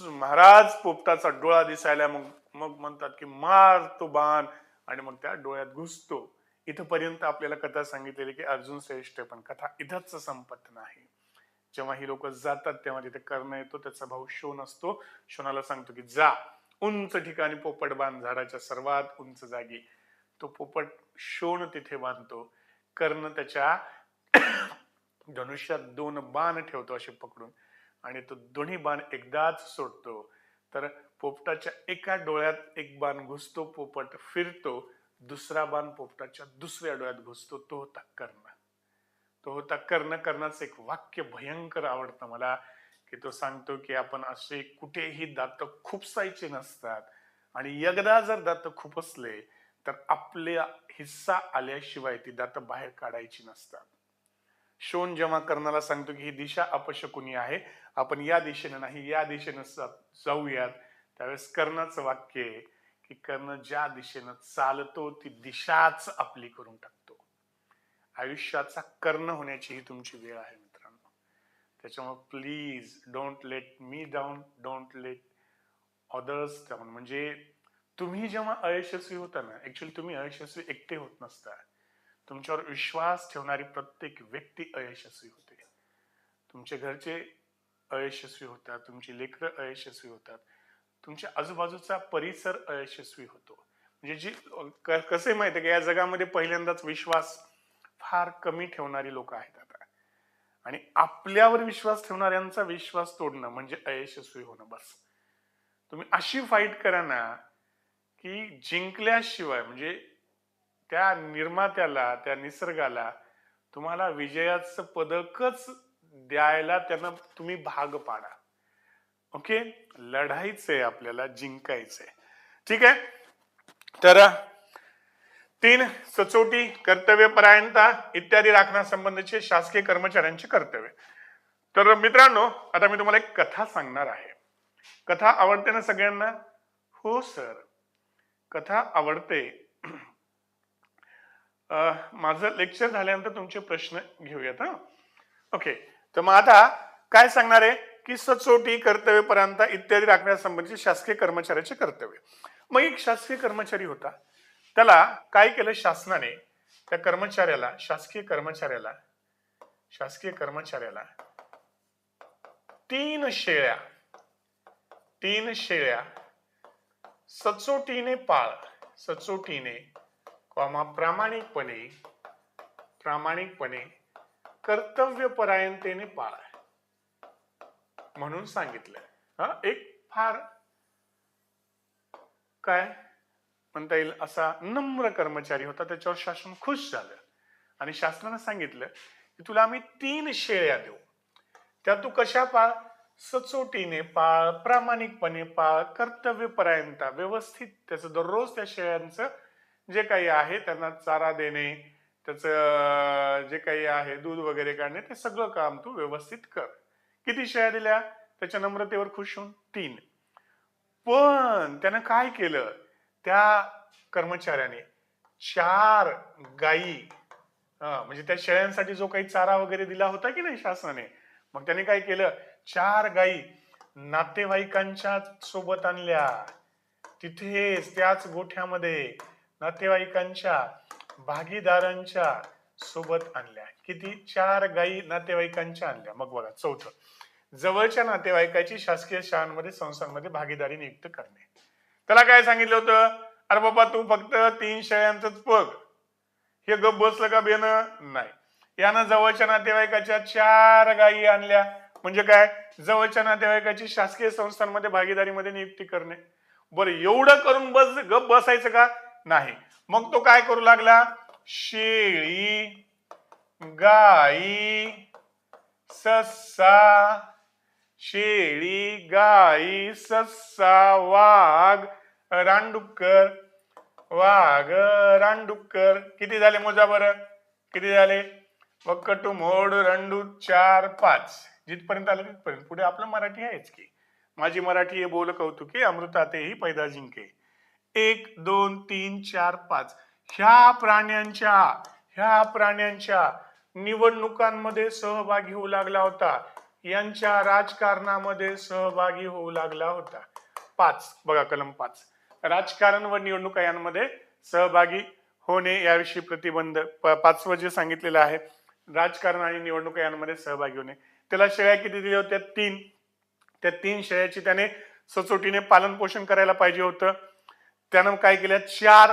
महाराज पोपटाचा डोळा दिसायला. मग म्हणतात की मार तो बाण, आणि मग त्या डोळ्यात घुसतो. इथपर्यंत आपल्याला कथा सांगितलेली की अर्जुन श्रेष्ठ. पण कथा इथंच संपत नाही. जेव्हा ही लोक जातात तेव्हा तिथे कर्ण येतो, त्याचा भाऊ शोण असतो. शोणाला सांगतो की जा उंच ठिकाणी पोपट बांध, झाडाच्या सर्वात उंच जागी. तो पोपट शोण तिथे बांधतो. कर्ण त्याच्या धनुष्यात 2 बाण ठेवतो असे पकडून, आणि तो दोन्ही बाण एकदाच सोडतो. तर पोपटाच्या एका डोळ्यात एक बाण घुसतो, पोपट फिरतो, दुसरा बाण पोपटाच्या दुसऱ्या डोळ्यात घुसतो. तो होता कर्ण. तो होता कर्ण. कर्णाचं एक वाक्य भयंकर आवडतं मला, की तो सांगतो की आपण असे कुठेही दात खुपसायचे नसतात. आणि एकदा जर दात खुपसले तर आपल्या हिस्सा आल्याशिवाय ती दात बाहेर काढायची नसतात. शोन जेव्हा कर्णाला सांगतो की ही दिशा अपशकुनी आहे, आपण या दिशेने नाही या दिशेने जाऊयात, त्यावेळेस कर्णाचं वाक्य आहे की कर्ण ज्या दिशेनं चालतो ती दिशाच आपली करून टाकतो. आयुष्याचा कर्ण होण्याची ही तुमची वेळ आहे मित्रांनो. त्याच्यामुळे please don't let me down, don't let others down. म्हणजे तुम्ही जेव्हा अयशस्वी होता ना, ऍक्च्युअली तुम्ही अयशस्वी एकटे होत नसता. तुमच्यावर विश्वास ठेवणारी प्रत्येक व्यक्ती अयशस्वी होते. तुमचे घरचे अयशस्वी होतात, तुमची लेकरं अयशस्वी होतात, तुमच्या आजूबाजूचा परिसर अयशस्वी होतो. म्हणजे जी कसे माहिती की या जगामध्ये पहिल्यांदाच विश्वास फार कमी ठेवणारी लोक आहेत आता, आणि आपल्यावर विश्वास ठेवणाऱ्यांचा विश्वास तोडणं म्हणजे अयशस्वी होणं. बस तुम्ही अशी फाईट करा ना की जिंकल्याशिवाय, म्हणजे त्या निर्मात्याला, त्या निसर्गाला तुम्हाला विजयाचं पदकच द्यायला त्यांना तुम्ही भाग पाडा. ओके, लढायचंय आपल्याला, जिंकायचंय. ठीक आहे. तर 3 सचोटी, कर्तव्यपरायणता इत्यादी राखण्यासंबंधीचे शासकीय कर्मचाऱ्यांचे कर्तव्य. तर मित्रांनो, आता मी तुम्हाला एक कथा सांगणार आहे. कथा आवडते ना सगळ्यांना? हो सर, कथा आवडते. माझं लेक्चर झाल्यानंतर तुमचे प्रश्न घेऊयात. हा, ओके. तर मग आता काय सांगणार आहे की सचोटी, कर्तव्यपरायणता इत्यादी राखण्यासंबंधी शासकीय कर्मचाऱ्याचे कर्तव्य. मग एक शासकीय कर्मचारी होता, त्याला काय केलं शासनाने, त्या कर्मचाऱ्याला, शासकीय कर्मचाऱ्याला 3 शेळ्या सचोटीने पाळ, सचोटीने प्रामाणिकपणे कर्तव्यपरायणतेने पाळ म्हणून सांगितलं. हा, एक फार काय म्हणता येईल असा नम्र कर्मचारी होता. त्याच्यावर शासन खुश झालं आणि शासनाने सांगितलं की तुला आम्ही 3 शेळ्या देऊ, त्या तू कशा पाळ? सचोटीने पाळ, प्रामाणिकपणे पाळ, कर्तव्यपरायणता, व्यवस्थित त्याचं दररोज त्या शेळ्यांचं जे काही आहे त्यांना चारा देणे, त्याचं जे काही आहे दूध वगैरे काढणे, ते सगळं काम तू व्यवस्थित कर. किती शेळ्या दिल्या? त्याच्या नम्रतेवर खुश होऊन 3. पण त्यानं काय केलं, त्या कर्मचाऱ्याने 4 गायी, म्हणजे त्या शेळ्यांसाठी जो काही चारा वगैरे दिला होता की नाही शासनाने, मग त्याने काय केलं, 4 गायी नातेवाईकांच्या सोबत आणल्या. तिथेच त्याच गोठ्यामध्ये नातेवाईकांच्या, भागीदारांच्या सोबत आणल्या. किती? 4 गायी नातेवाईकांच्या आणल्या. मग बघा, चौथं, जवळच्या नातेवाईकाची शासकीय शाळांमध्ये, संस्थांमध्ये भागीदारी नियुक्त करणे. त्याला काय सांगितलं होतं, अरे बाबा तू फक्त 3 शेळ्यांचंच बघ, हे गप बसलं का बेनं? नाही. यानं जवळच्या नातेवाईकाच्या 4 गायी आणल्या. म्हणजे काय? जवळच्या नातेवाईकाची शासकीय संस्थांमध्ये भागीदारीमध्ये नियुक्ती करणे. बरं, एवढं करून गप बसायचं का? नाही. मग तो काय करू लागला, शेळी, गाई, सस्सा, रानडुक्कर, किती झाले मोजा बरं, किती झाले? वक्कटू, मोड, रंडू, 4, 5, जिथपर्यंत आलं तिथपर्यंत. पुढे आपलं मराठी आहेच की, माझी मराठी हे बोल कौतुके, अमृतातेही पैदा जिंके. 1, 2, 3, 4, 5 ह्या प्राण्यांच्या निवडणुकांमध्ये सहभागी होऊ लागला होता, यांच्या राजकारणामध्ये सहभागी होऊ लागला होता. 5, बघा कलम 5, राजकारण व निवडणुका यांमध्ये सहभागी होणे याविषयी प्रतिबंध. 5वं जे सांगितलेलं आहे, राजकारण आणि निवडणुका यांमध्ये सहभागी होणे. त्याला शेळ्या किती दिल्या होत्या? 3. त्या 3 शेळ्याची त्याने सचोटीने पालन पोषण करायला पाहिजे होतं. त्यानं काय केलं, 4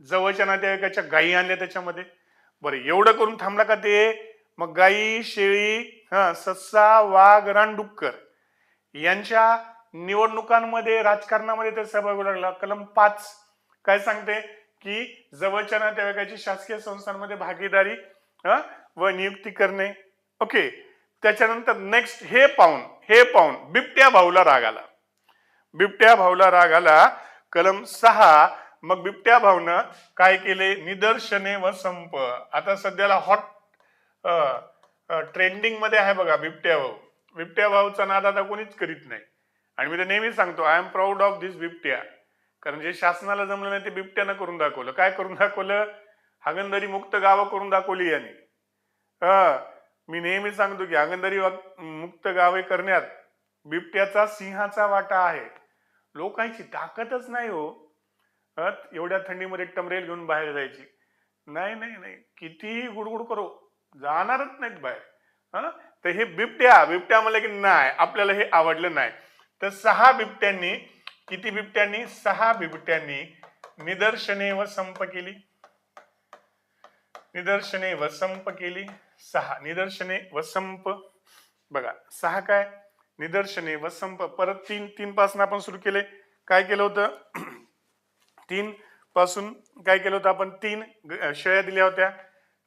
जवळच्या नातेवाईकाच्या गायी आणल्या त्याच्यामध्ये. बरं, एवढं करून थांबला का ते? मग गायी, शेळी, सस्सा, वाघ, रानडुक्कर यांच्या निवडणुकांमध्ये, राजकारणामध्ये ते सहभागी होऊ लागला. कलम 5 काय सांगते की जवळच्या नातेवाईकाची शासकीय संस्थांमध्ये भागीदारी व नियुक्ती करणे. ओके. त्याच्यानंतर नेक्स्ट, हे पाहून बिबट्या भाऊला राग आला. कलम 6, मग बिबट्या भाऊनं काय केले? निदर्शने व संप. आता सध्याला हॉट ट्रेंडिंग मध्ये आहे बघा बिबट्या भाऊ. बिबट्या भाऊचा नाद आता कोणीच करीत नाही. आणि मी तर नेहमी सांगतो, आय एम प्राऊड ऑफ दिस बिबट्या. कारण जे शासनाला जमलं नाही ते बिबट्यानं करून दाखवलं. काय करून दाखवलं? हागणदारी मुक्त गावं करून दाखवली यांनी. मी नेहमी सांगतो की हागणदारी मुक्त गावे करण्यात बिबट्याचा सिंहाचा वाटा आहे. लोकांची ताकदच नाही हो एवढ्या थंडीमध्ये टमरेल घेऊन बाहेर जायची. नाही नाही नाही, कितीही गुडगुड करो जाणारच नाहीत बाहेर. तर हे बिबट्या म्हणलं की नाही, आपल्याला हे आवडलं नाही. तर 6 बिबट्यांनी, किती बिबट्यांनी? 6 बिबट्यांनी निदर्शने व संप केली. निदर्शने व संप केली. 6 निदर्शने व संप. बघा 6 काय? निदर्शने व संप. परत 3 पासून आपण सुरू केले. काय केलं होतं? 3 पासून काय केलं होतं आपण? 3 शेळ्या दिल्या होत्या.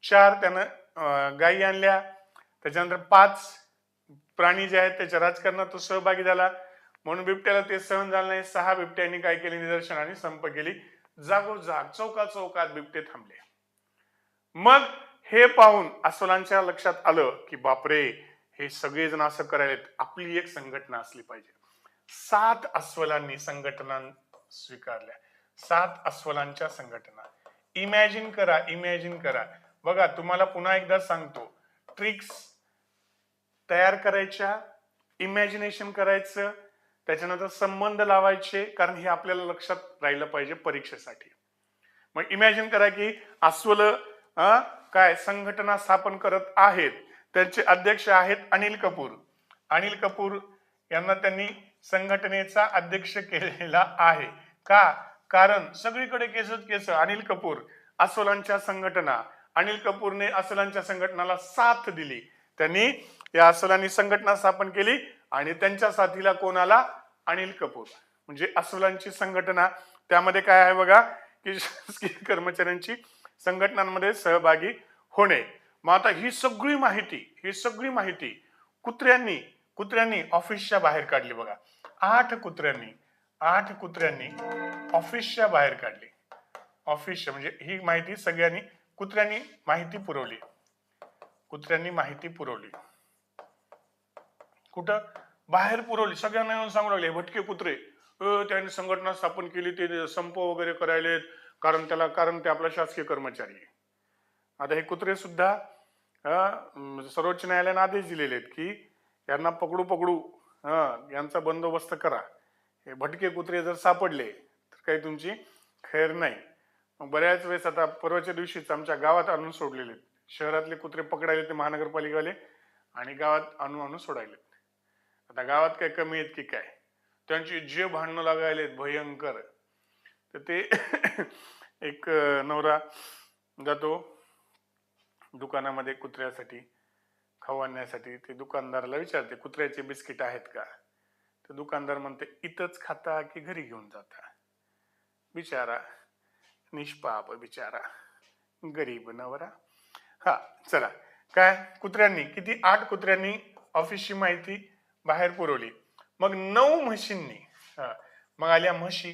4 त्यानं गायी आणल्या. त्याच्यानंतर 5 प्राणी जे आहेत त्याच्या राजकारणात तो सहभागी झाला, म्हणून बिबट्याला ते सहन झालं नाही. 6 बिबट्यांनी काय केले? निदर्शन आणि संप केली. जागोजाग चौकात बिबटे थांबले. मग हे पाहून अस्वलांच्या लक्षात आलं की बापरे, हे सगळेजण असं करायलेत, आपली एक संघटना असली पाहिजे. 7 अस्वलांनी संघटना स्वीकारल्या. 7 अस्वलांच्या संघटना. इमॅजिन करा. बघा तुम्हाला पुन्हा एकदा सांगतो, ट्रिक्स तयार करायच्या, इमॅजिनेशन करायचं, त्याच्यानंतर संबंध लावायचे, कारण हे आपल्याला लक्षात राहिलं पाहिजे परीक्षेसाठी. मग इमॅजिन करा की अस्वल काय संघटना स्थापन करत आहेत. त्यांचे अध्यक्ष आहेत अनिल कपूर. अनिल कपूर यांना त्यांनी संघटनेचा अध्यक्ष केलेला आहे. का? कारण सगळीकडे केस अनिल कपूर, अस्वलांच्या संघटना. अनिल कपूरने अस्वलांच्या संघटनाला साथ दिली. त्यांनी या अस्वलांनी संघटना स्थापन केली आणि त्यांच्या साथीला कोण आला? अनिल कपूर. म्हणजे अस्वलांची संघटना. त्यामध्ये काय आहे बघा की शासकीय कर्मचाऱ्यांची संघटनांमध्ये सहभागी होणे. मग आता ही सगळी माहिती कुत्र्यांनी ऑफिसच्या बाहेर काढली. बघा 8 कुत्र्यांनी ऑफिसच्या बाहेर काढली. ऑफिसच्या म्हणजे ही माहिती सगळ्यांनी कुत्र्यांनी माहिती पुरवली. कुठं? बाहेर पुरवली. सगळ्यांना येऊन सांगू लागले, भटके कुत्रे, त्यांनी संघटना स्थापन केली, ते संप वगैरे करायलेत, कारण ते आपला शासकीय कर्मचारी आहे. आता हे कुत्रे सुद्धा सर्वोच्च न्यायालयाने आदेश दिलेले आहेत की यांना पकडू यांचा बंदोबस्त करा. हे भटके कुत्रे जर सापडले तर काही तुमची खैर नाही. मग बऱ्याच वेळेस आता परवाच्या दिवशीच आमच्या गावात आणून सोडलेले, शहरातले कुत्रे पकडायले ते महानगरपालिकावाले आणि गावात आणून सोडायले. आता गावात काय कमी आहेत की काय? त्यांची जे भांडणं लागायलेत भयंकर. तर ते एक नवरा जातो दुकानामध्ये कुत्र्यासाठी खाऊ आणण्यासाठी. ते दुकानदाराला विचारते, कुत्र्याचे बिस्किट आहेत का? तर दुकानदार म्हणते, इथंच खाता की घरी घेऊन जाता? बिचारा निष्पाप, बिचारा गरीब नवरा. चला, काय कुत्र्यांनी किती? 8 कुत्र्यांनी ऑफिसची माहिती बाहेर पुरवली. मग 9 म्हशींनी, मग आल्या म्हशी.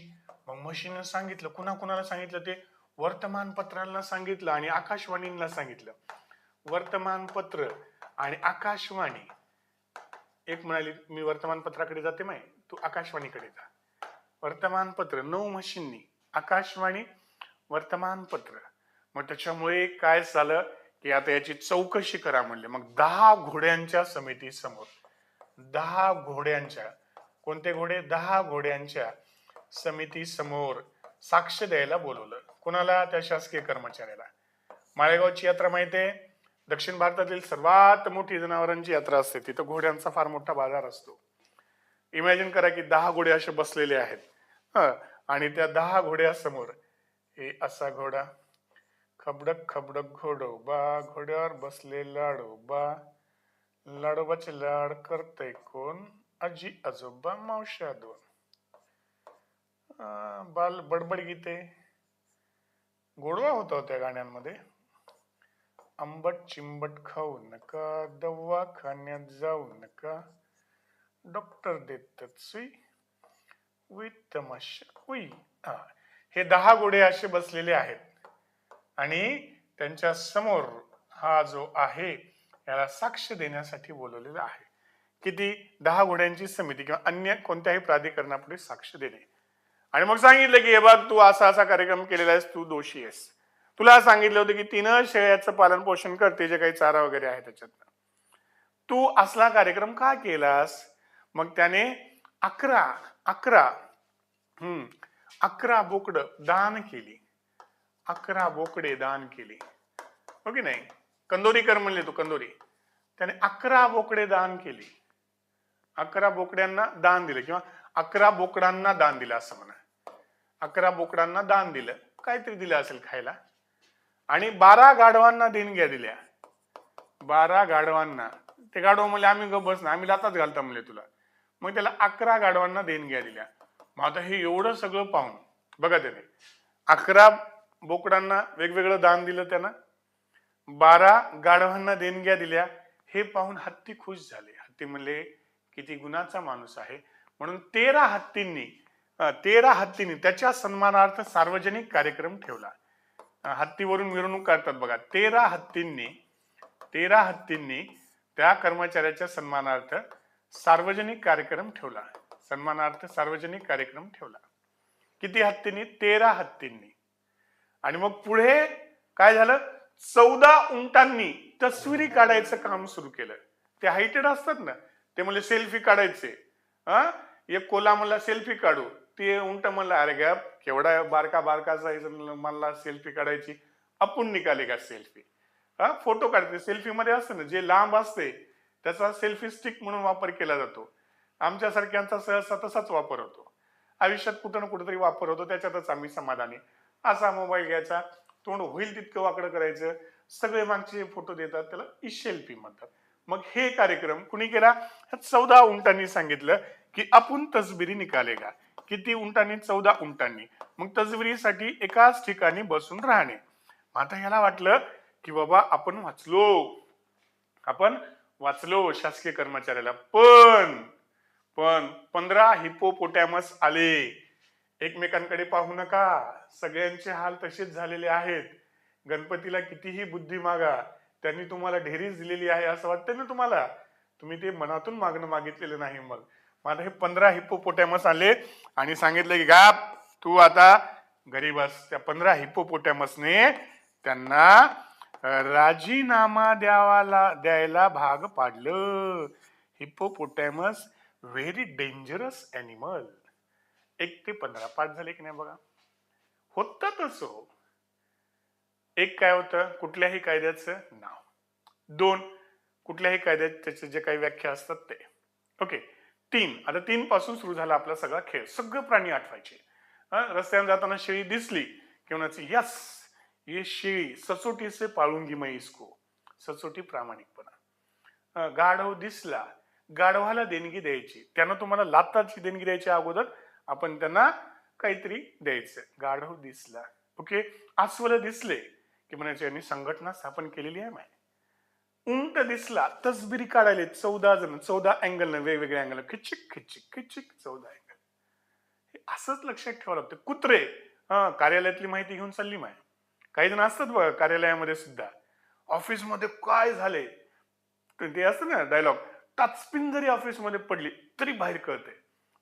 मग म्हशीनं सांगितलं. कुणाला सांगितलं? ते वर्तमानपत्रांना सांगितलं आणि आकाशवाणीला सांगितलं. वर्तमानपत्र आणि आकाशवाणी. एक म्हणाली, मी वर्तमानपत्राकडे जाते, माय तू आकाशवाणीकडे जा. वर्तमानपत्र 9 म्हशींनी, आकाशवाणी, वर्तमानपत्र. मग त्याच्यामुळे काय झालं की आता याची चौकशी करा म्हणले. मग 10 घोड्यांच्या समिती समोर, 10 घोड्यांच्या, कोणते घोडे? 10 घोड्यांच्या समिती समोर साक्ष द्यायला बोलवलं. कुणाला? त्या शासकीय कर्मचाऱ्याला. माळेगावची यात्रा माहिती आहे, दक्षिण भारतातील सर्वात मोठी जनावरांची यात्रा असते. तिथं घोड्यांचा फार मोठा बाजार असतो. इमॅजिन करा की 10 घोडे असे बसलेले आहेत आणि त्या 10 घोड्यासमोर हे असा घोडा, खबडक घोडोबा, घोड्यावर बसले लाडोबा, लाडोबाचे लाड करते कोण? आजी आजोबा मावश्या 2. बाल बडबड गीते, गोडवा होता त्या गाण्यांमध्ये. आंबट चिंबट खाऊ नका, दवाखान्यात जाऊ नका, डॉक्टर देतात सुई, उई तमाशा उई, हा, हे 10 घोडे असे बसलेले आहेत आणि त्यांच्या समोर हा जो आहे याला साक्ष देण्यासाठी बोलवलेला आहे. किती? 10 घोड्यांची समिती किंवा अन्य कोणत्याही प्राधिकरणापुढे साक्ष देणे. आणि मग सांगितलं की हे बघ, तू असा असा कार्यक्रम केलेला आहेस, तू दोषी आहेस. तुला सांगितलं होतं की 3 शेळ्याचं पालन पोषण करते, जे काही चारा वगैरे आहे त्याच्यात. तू असला कार्यक्रम का केलास? मग त्याने 11 11 11 बोकड दान केली. 11 बोकडे दान केली, हो की नाही? कंदोरी कर म्हणले तू, कंदोरी. त्याने 11 बोकडे दान केली. 11 बोकड्यांना दान दिलं किंवा 11 बोकडांना दान दिलं असं म्हणा. 11 बोकडांना दान दिलं, काहीतरी दिलं असेल खायला. आणि 12 गाढवांना देणग्या दिल्या. 12 गाढवांना. ते गाढव म्हणले आम्ही गप बस ना, आम्ही लाताच घालता म्हणले तुला. मग त्याला 11 गाढवांना देणग्या दिल्या. मग आता हे एवढं सगळं पाहून बघा, त्याने 11 बोकडांना वेगवेगळं दान दिलं, त्यानं 12 गाढवांना देणग्या दिल्या. हे पाहून हत्ती खुश झाले. हत्ती म्हणले किती गुणाचा माणूस आहे. म्हणून 13 हत्तींनी त्याच्या सन्मानार्थ सार्वजनिक कार्यक्रम ठेवला. हत्तीवरून मिरवणूक काढतात बघा. 13 हत्तींनी त्या कर्मचाऱ्याच्या सन्मानार्थ सार्वजनिक कार्यक्रम ठेवला. किती हत्तींनी? 13 हत्तींनी. आणि मग पुढे काय झालं? 14 उंटांनी तस्विरी काढायचं काम सुरू केलं. ते हायटेड असतात ना, ते म्हणले सेल्फी काढायचे. एक कोला म्हणला सेल्फी काढू. ते उंट म्हणला अरे गॅप, केवढा बारका साईज, मला सेल्फी काढायची. आपण निकाले का सेल्फी? फोटो काढते. सेल्फी मध्ये असतं ना, जे लांब असते त्याचा सेल्फी स्टिक म्हणून वापर केला जातो. आमच्यासारख्यांचा सहसा तसाच वापर होतो. आयुष्यात कुठं ना कुठेतरी वापर होतो, त्याच्यातच आम्ही समाधानी. असा मोबाईल घ्यायचा, तोंड होईल तितकं वाकडं करायचं, सगळे मागचे फोटो देतात, त्याला ई सेल्फी म्हणतात. मग हे कार्यक्रम कुणी केला? 14 उंटांनी सांगितलं की आपण तसबिरी निकालेगा. किती उंटांनी? 14 उंटांनी. मग तसबिरीसाठी एकाच ठिकाणी बसून राहणे. आता ह्याला वाटलं की बाबा आपण वाचलो शासकीय कर्मचाऱ्याला. पण 15 हिप्पोपोटॅमस आले. एकमेकांकडे पाहू नका, सगळ्यांचे हाल तसेच झालेले आहेत. गणपतीला कितीही बुद्धी मागा, त्यांनी तुम्हाला ढेरीच दिलेली आहे असं वाटतं ना तुम्हाला. तुम्ही ते मनातून मागितलेलं नाही. मग आता हे 15 हिप्पोपोटॅमस आले आणि सांगितलं की गाप, तू आता घरी बस. त्या 15 हिप्पोपोटॅमसने त्यांना राजीनामा द्यायला भाग पाडलं. Hippopotamus very dangerous animal. 1 ते 15 पाठ झाले की नाही बघा. होत तसं. 1 काय होतं? कुठल्याही कायद्याचं नाव. 2 कुठल्याही कायद्यात त्याचे जे काही व्याख्या असतात ते. ओके. 3 आता 3 पासून सुरू झाला आपला सगळा खेळ. सगळे प्राणी आठवायचे. रस्त्याने जाताना शेळी दिसली की म्हणायची यस, ये शेळी सचोटी से पाळूंगी मैं इसको. सचोटी, प्रामाणिकपणा. गाढव दिसला, गाढवाला देणगी द्यायची. त्यानं तुम्हाला लाताची देणगी द्यायची अगोदर आपण त्यांना काहीतरी द्यायचं. गाढव दिसला. ओके. अस्वल दिसले की म्हणायचे यांनी संघटना स्थापन केलेली आहे. उंट दिसला, तसबिरी काढायला 14 जण, 14 अँगल, वेगवेगळ्या अँगल, खिचिक 14 अँगल. हे असंच लक्षात ठेवावं लागतं. कुत्रे कार्यालयातली माहिती घेऊन चालली माय. काही जण असतात बघा कार्यालयामध्ये सुद्धा. ऑफिसमध्ये काय झाले ते असतं ना डायलॉग, टाचपिन जरी ऑफिसमध्ये पडली तरी बाहेर कळते.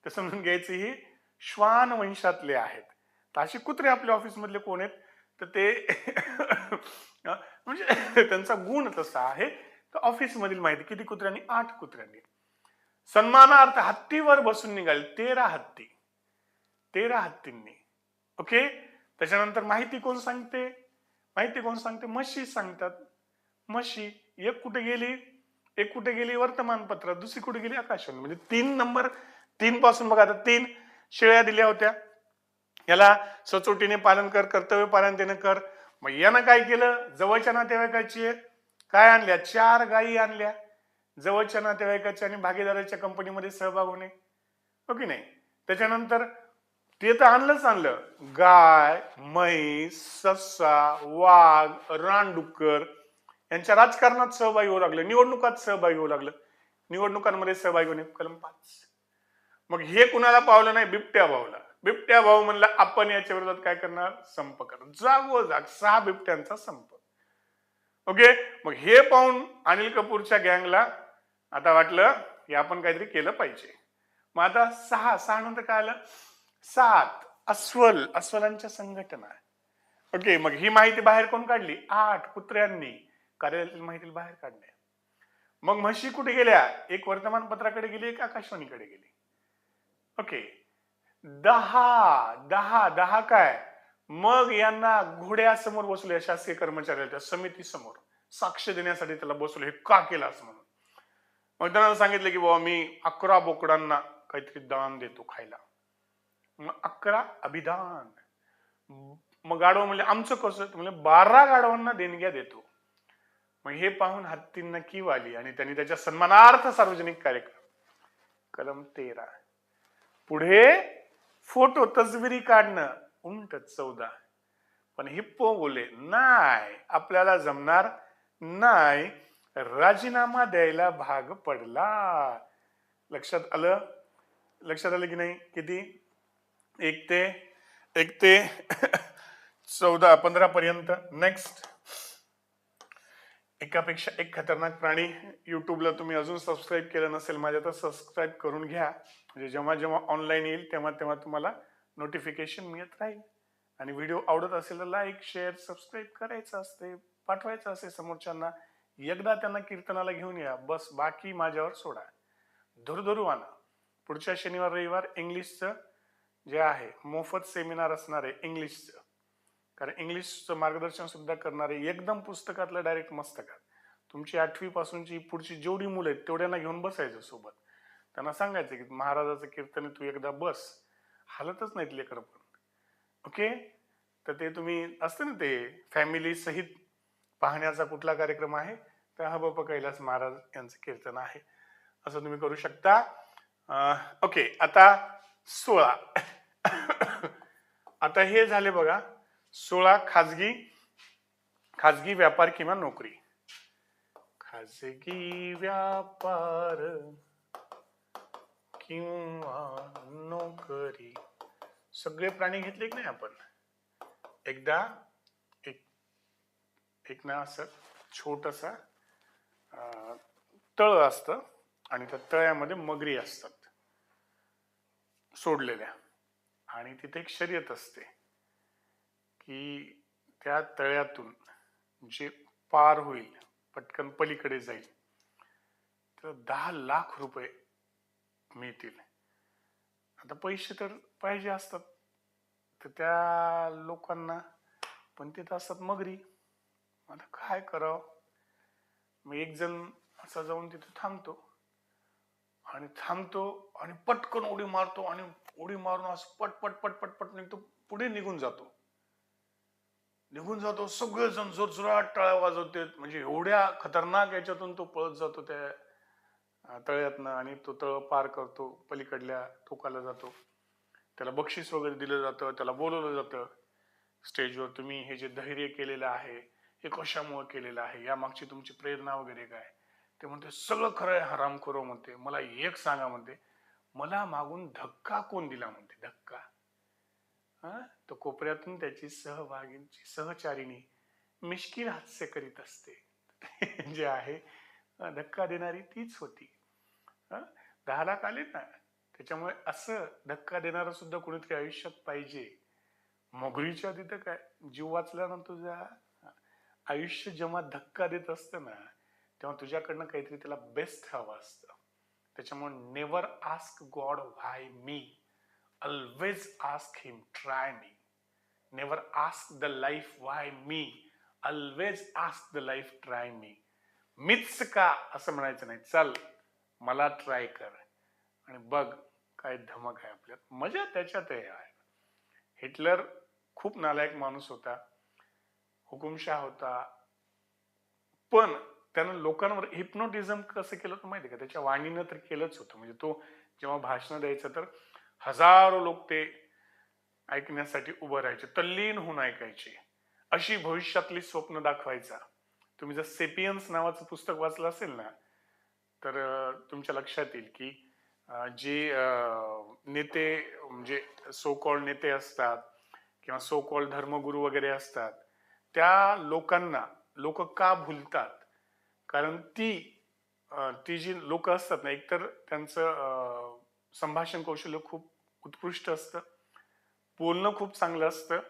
ते समजून घ्यायचं ही श्वान वंशातले आहेत. तर असे कुत्रे आपल्या ऑफिसमधले कोण आहेत? तर ते म्हणजे त्यांचा गुण तसा आहे. तर ऑफिस मधील माहिती किती कुत्र्यांनी? 8 कुत्र्यांनी. सन्मानार्थ हत्तीवर बसून निघाले 13 हत्तींनी. ओके. त्याच्यानंतर माहिती कोण सांगते? म्हशी सांगतात. म्हशी. एक कुठे गेली वर्तमानपत्रात, दुसरी कुठे गेली आकाशवाणी. म्हणजे 3 नंबर 3 पासून बघा. आता 3 शेळ्या दिल्या होत्या, याला सचोटीने पालन कर, कर्तव्य पालन त्याने कर. मग यानं काय केलं? जवळच्या नातेवाईकाची काय आणल्या? 4 गायी आणल्या. जवळच्या नातेवाईकाच्या आणि भागीदाराच्या कंपनीमध्ये सहभाग होणे. हो की नाही? त्याच्यानंतर ते तर आणलं, गाय, म्हैस, ससा, वाघ, रानडुक्कर यांच्या राजकारणात सहभागी होऊ लागले, निवडणुकात सहभागी होऊ लागलं. निवडणुकांमध्ये सहभागी होणे कलम 5. मग हे कुणाला पावलं नाही? बिबट्या पावला. बिबट्या भाऊ म्हणला आपण याच्या विरोधात काय करणार, संप करणार. जागोजाग 6 बिबट्यांचा संप. ओके, मग हे पाहून अनिल कपूरच्या गँगला आता वाटलं की आपण काहीतरी केलं पाहिजे. मग आता 6 नंतर काय आलं, 7 अस्वलांच्या संघटना. ओके, मग ही माहिती बाहेर कोण काढली, 8 कुत्र्यांनी कार्यालयातील माहिती बाहेर काढली. मग म्हशी कुठे गेल्या, एक वर्तमानपत्राकडे गेली, एक आकाशवाणीकडे गेली. ओके, 10 काय, मग यांना घोड्यासमोर बसवले, शासकीय कर्मचाऱ्याच्या समितीसमोर साक्ष देण्यासाठी त्याला बसवले, हे का केलं असं म्हणून. मग त्यांना सांगितलं की बाबा मी 11 बोकडांना काहीतरी दान देतो खायला. मग 11 अभिदान. मग गाढव म्हणजे आमचं कसं, म्हणजे 12 गाढवांना देणग्या देतो. मग हे पाहून हत्तींना कीव आली आणि त्यांनी त्याच्या सन्मानार्थ सार्वजनिक कार्यक्रम, कलम 13. पुढे फोटो तस्विरी काढणं, उंट 14. पण हिप्पो बोले नाही, आपल्याला जमणार नाही, राजीनामा द्यायला भाग पडला. लक्षात आलं की नाही, किती, 1 ते 14 15 पर्यंत. नेक्स्ट, एकापेक्षा एक खतरनाक प्राणी. युट्यूबला तुम्ही अजून सबस्क्राईब केलं नसेल माझ्या, तर सबस्क्राईब करून घ्या, म्हणजे जेव्हा जेव्हा ऑनलाईन येईल तेव्हा तेव्हा तुम्हाला नोटिफिकेशन मिळत राहील. आणि व्हिडिओ आवडत असेल तर लाईक शेअर सबस्क्राईब करायचं असते, पाठवायचं असे समोरच्यांना. एकदा त्यांना कीर्तनाला घेऊन या, बस बाकी माझ्यावर सोडा, धुरधुरू आणा. पुढच्या शनिवार रविवार इंग्लिशचं जे आहे मोफत सेमिनार असणार आहे इंग्लिशचं, कारण इंग्लिशचं मार्गदर्शन सुद्धा करणार आहे, एकदम पुस्तकातलं डायरेक्ट मस्तकात. तुमची 8वी पासूनची पुढची जेवढी मुलं आहेत तेवढ्यांना घेऊन बसायचं सोबत. त्यांना सांगायचं की महाराजाचं कीर्तन तू एकदा बस, हालतच नाहीत लेकर पण. ओके, तर ते तुम्ही असतं ना ते फॅमिली सहित पाहण्याचा कुठला कार्यक्रम आहे, तर हा बाप्पा कैलास महाराज यांचं कीर्तन आहे, असं तुम्ही करू शकता. ओके, आता 16 आता हे झाले बघा 16 खाजगी व्यापार किंवा नोकरी. खाजगी व्यापार किंवा नोकरी, सगळे प्राणी घेतले की नाही आपण. एकदा एक ना असं छोटसा तळ असतं आणि त्या तळ्यामध्ये मगरी असतात सोडलेल्या, आणि तिथे एक शर्यत असते की त्या तळ्यातून जे पार होईल, पटकन पलीकडे जाईल, तर 10 लाख रुपये मिळतील. आता पैसे तर पाहिजे असतात तर त्या लोकांना, पण तिथं असतात मगरी. आता काय करावं, मग एक जण असा जाऊन तिथे थांबतो आणि पटकन उडी मारतो, आणि उडी मारून असं पट पट पट पट पट निघतो, पुढे निघून जातो. सगळेजण जोरजोरात टाळ्या वाजवते, म्हणजे एवढ्या खतरनाक याच्यातून तो पळत जातो त्या तळ्यातनं, आणि तो तळ पार करतो, पलीकडल्या टोकाला जातो. त्याला बक्षीस वगैरे दिलं जातं, त्याला बोलवलं जातं स्टेजवर, तुम्ही हे जे धैर्य केलेलं आहे हे कशामुळे केलेलं आहे, या मागची तुमची प्रेरणा वगैरे काय. ते म्हणते सगळं खरं आहे हरामखोर. म्हणते मला एक सांगा, म्हणते मला मागून धक्का कोण दिला, म्हणते धक्का. तो कोपऱ्यातून त्याची सहचारिणी मिश्किल हास्य करीत असते. जे आहे धक्का देणारी तीच होती. 10 लाख आले ना, त्याच्यामुळे असं धक्का देणारं सुद्धा कोणीतरी आयुष्यात पाहिजे. मगरीच्या तिथं काय जीव वाचला ना तुझा. आयुष्य जेव्हा धक्का देत असतं ना, तेव्हा तुझ्याकडनं काहीतरी त्याला बेस्ट हवं असतं. त्याच्यामुळे never ask God why me, always ask him try me. Never ask the life why me, always ask the life try me. मीच का असं म्हणायचं नाही, चल मला ट्राय कर आणि बघ काय धमक आहे आपल्यात, मजा त्याच्यात आहे. हिटलर खूप नालायक माणूस होता, हुकुमशाह होता, पण त्यानं लोकांवर हिप्नोटिझम कसं केलं होतं माहिती का, त्याच्या वाणीनं तर केलंच होतं. म्हणजे तो जेव्हा भाषण द्यायचं तर हजारो लोक ते ऐकण्यासाठी उभं राहायचे, तल्लीन होऊन ऐकायचे, अशी भविष्यातली स्वप्न दाखवायचा. तुम्ही जर सेपियन्स नावाचं पुस्तक वाचलं असेल ना, तर तुमच्या लक्षात येईल की जे नेते म्हणजे सो कॉल्ड नेते असतात किंवा सो कॉल्ड धर्मगुरू वगैरे असतात, त्या लोकांना लोक का भुलतात? कारण ती जी लोक असतात ना, एकतर त्यांचं संभाषण कौशल्य खूप उत्कृष्ट असतं, बोलणं खूप चांगलं असतं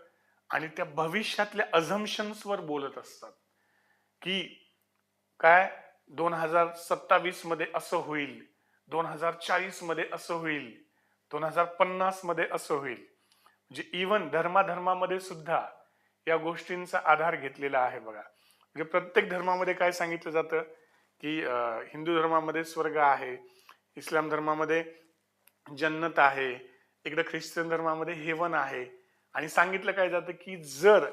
आणि त्या भविष्यातल्या अझम्पशन्स वर बोलत असतात की काय 2027 मध्ये असं होईल, 2040 मध्ये असं होईल, 2050 मध्ये असं होईल. म्हणजे इवन धर्माधर्मामध्ये सुद्धा या गोष्टींचा आधार घेतलेला आहे बघा. म्हणजे प्रत्येक धर्मामध्ये काय सांगितलं जातं की हिंदू धर्मामध्ये स्वर्ग आहे, इस्लाम धर्मामध्ये जन्नत आहे, इकडे ख्रिश्चन धर्मामध्ये हेवन आहे. आणि सांगितलं काय जातं की जर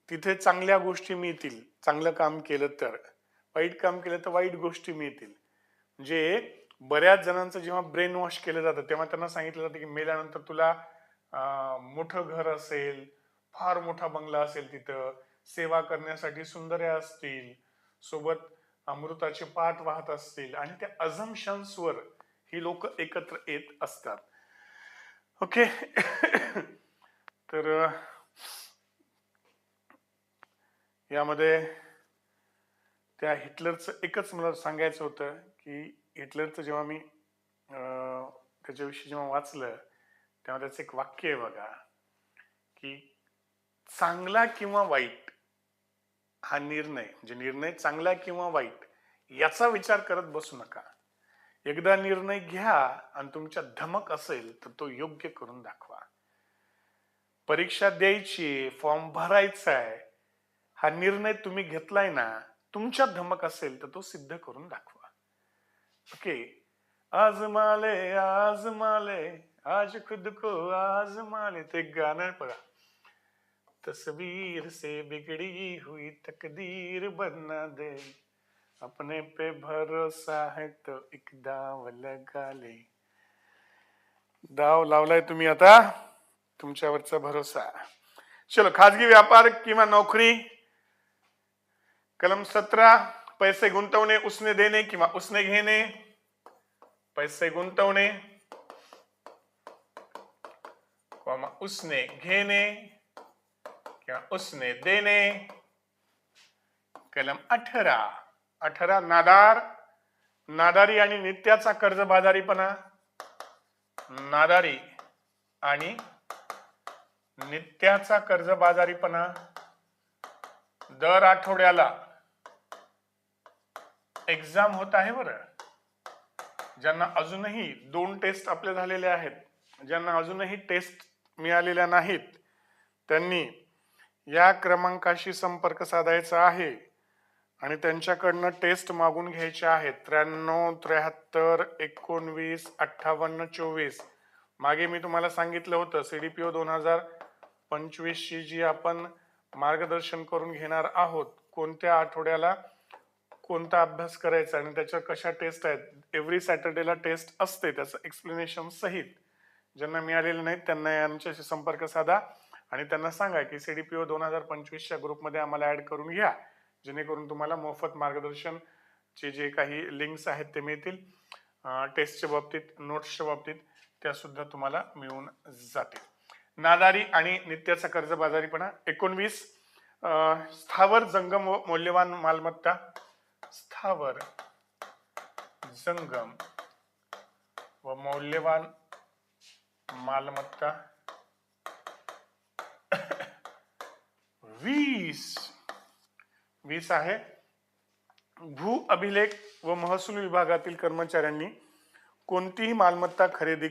तिथे चांगल्या गोष्टी मिळतील, चांगलं काम केलं तर, वाईट काम केलं तर वाईट गोष्टी मिळतील. म्हणजे बऱ्याच जणांचं जेव्हा ब्रेन वॉश केलं जातं तेव्हा त्यांना सांगितलं जातं की मेल्यानंतर तुला मोठं घर असेल, फार मोठा बंगला असेल, तिथं सेवा करण्यासाठी सुंदर्या असतील, सोबत अमृताचे पाठ वाहत असतील, आणि त्या अझम्पशन्स वर ही लोक एकत्र येत असतात. ओके. तर यामध्ये त्या हिटलरचं एकच मला सांगायचं होतं की हिटलरचं जेव्हा मी त्याच्याविषयी जेव्हा वाचलं तेव्हा त्याचं एक वाक्य आहे बघा की चांगला किंवा वाईट हा निर्णय, म्हणजे निर्णय चांगला किंवा वाईट याचा विचार करत बसू नका. एकदा निर्णय घ्या आणि तुमच्या धमक असेल तर तो योग्य करून दाखवा. परीक्षा द्यायची, फॉर्म भरायचा आहे, हा निर्णय तुम्ही घेतलाय ना, तुमच्या धमक असेल तर तो सिद्ध करून दाखवा. ओके. आजमाले आजमाले आज खुद को आजमाले, ते गाणं बघा. तस्वीर से बिगड़ी हुई तकदीर बना दे, अपने पे भरोसा है तो एक दाव लगा ले. दाव लावलाय तुम्ही आता, तुमच्यावरचा भरोसा. चलो, खाजगी व्यापार किंवा नोकरी. कलम 17, पैसे गुंतवणे, उसने देणे किंवा उसने घेणे. पैसे गुंतवणे, उसने घेणे किंवा उसने देणे. कलम 18, नादारी आणि नित्याचा कर्जबाजारीपणा. नादारी आणि नित्याचा कर्जबाजारीपणा. दर आठवड्याला एक्झाम होत आहे बरं. ज्यांना अजूनही 2 टेस्ट आपल्या झालेल्या आहेत, ज्यांना अजूनही टेस्ट मिळालेल्या नाहीत, त्यांनी या क्रमांकाशी संपर्क साधायचा आहे आणि त्यांच्याकडनं टेस्ट मागून घ्यायचे आहेत. 93 73 19 58 24. मागे मी तुम्हाला सांगितलं होतं CDPO 2025 ची जी आपण मार्गदर्शन करून घेणार आहोत, कोणत्या आठवड्याला कोणता अभ्यास करायचा आणि त्याच्या कशा टेस्ट आहेत. एव्हरी सॅटर्डेला टेस्ट असते, त्याचं एक्सप्लेनेशन सहित. ज्यांना मिळालेलं नाही त्यांना यांच्याशी संपर्क साधा आणि त्यांना सांगा की CDPO 2025च्या ग्रुपमध्ये आम्हाला ऍड करून घ्या, जेणेकरून तुम्हाला मोफत मार्गदर्शनचे जे काही लिंक्स आहेत ते मिळतील. टेस्टच्या बाबतीत, नोट्सच्या बाबतीत त्या सुद्धा तुम्हाला मिळून जातील. नादारी आणि नित्याचा कर्जबाजारीपणा. 19, स्थावर जंगम व मौल्यवान मालमत्ता. स्थावर जंगम व मौल्यवान मालमत्ता. 20 आहे भू अभिलेख व महसूल विभागातील कर्मचाऱ्यांनी कोणतीही मालमत्ता खरेदी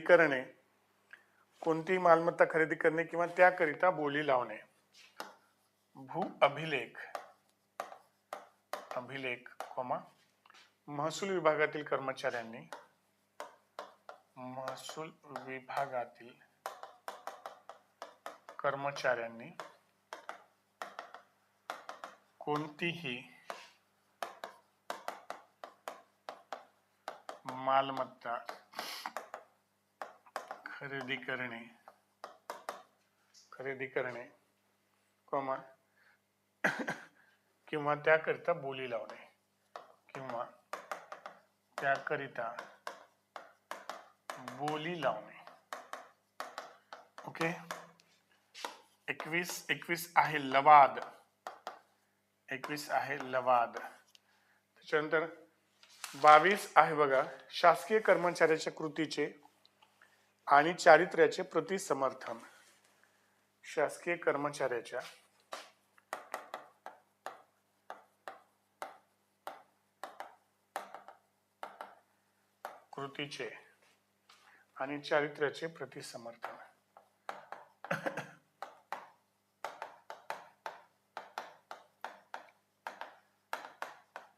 करणे किंवा त्याकरिता बोली लावणे. भू अभिलेख महसूल विभागातील कर्मचाऱ्यांनी कोणतीही मालमत्ता खरेदी करणे किंवा त्याकरिता बोली लावणे बोली लावणे. ओके. 21 आहे लवाद. 21 आहे लवाद. त्याच्यानंतर 22 आहे बघा, शासकीय कर्मचाऱ्याच्या कृतीचे आणि चारित्र्याचे प्रतिसमर्थन. शासकीय कर्मचाऱ्याच्या कृतीचे आणि चारित्र्याचे प्रतिसमर्थन.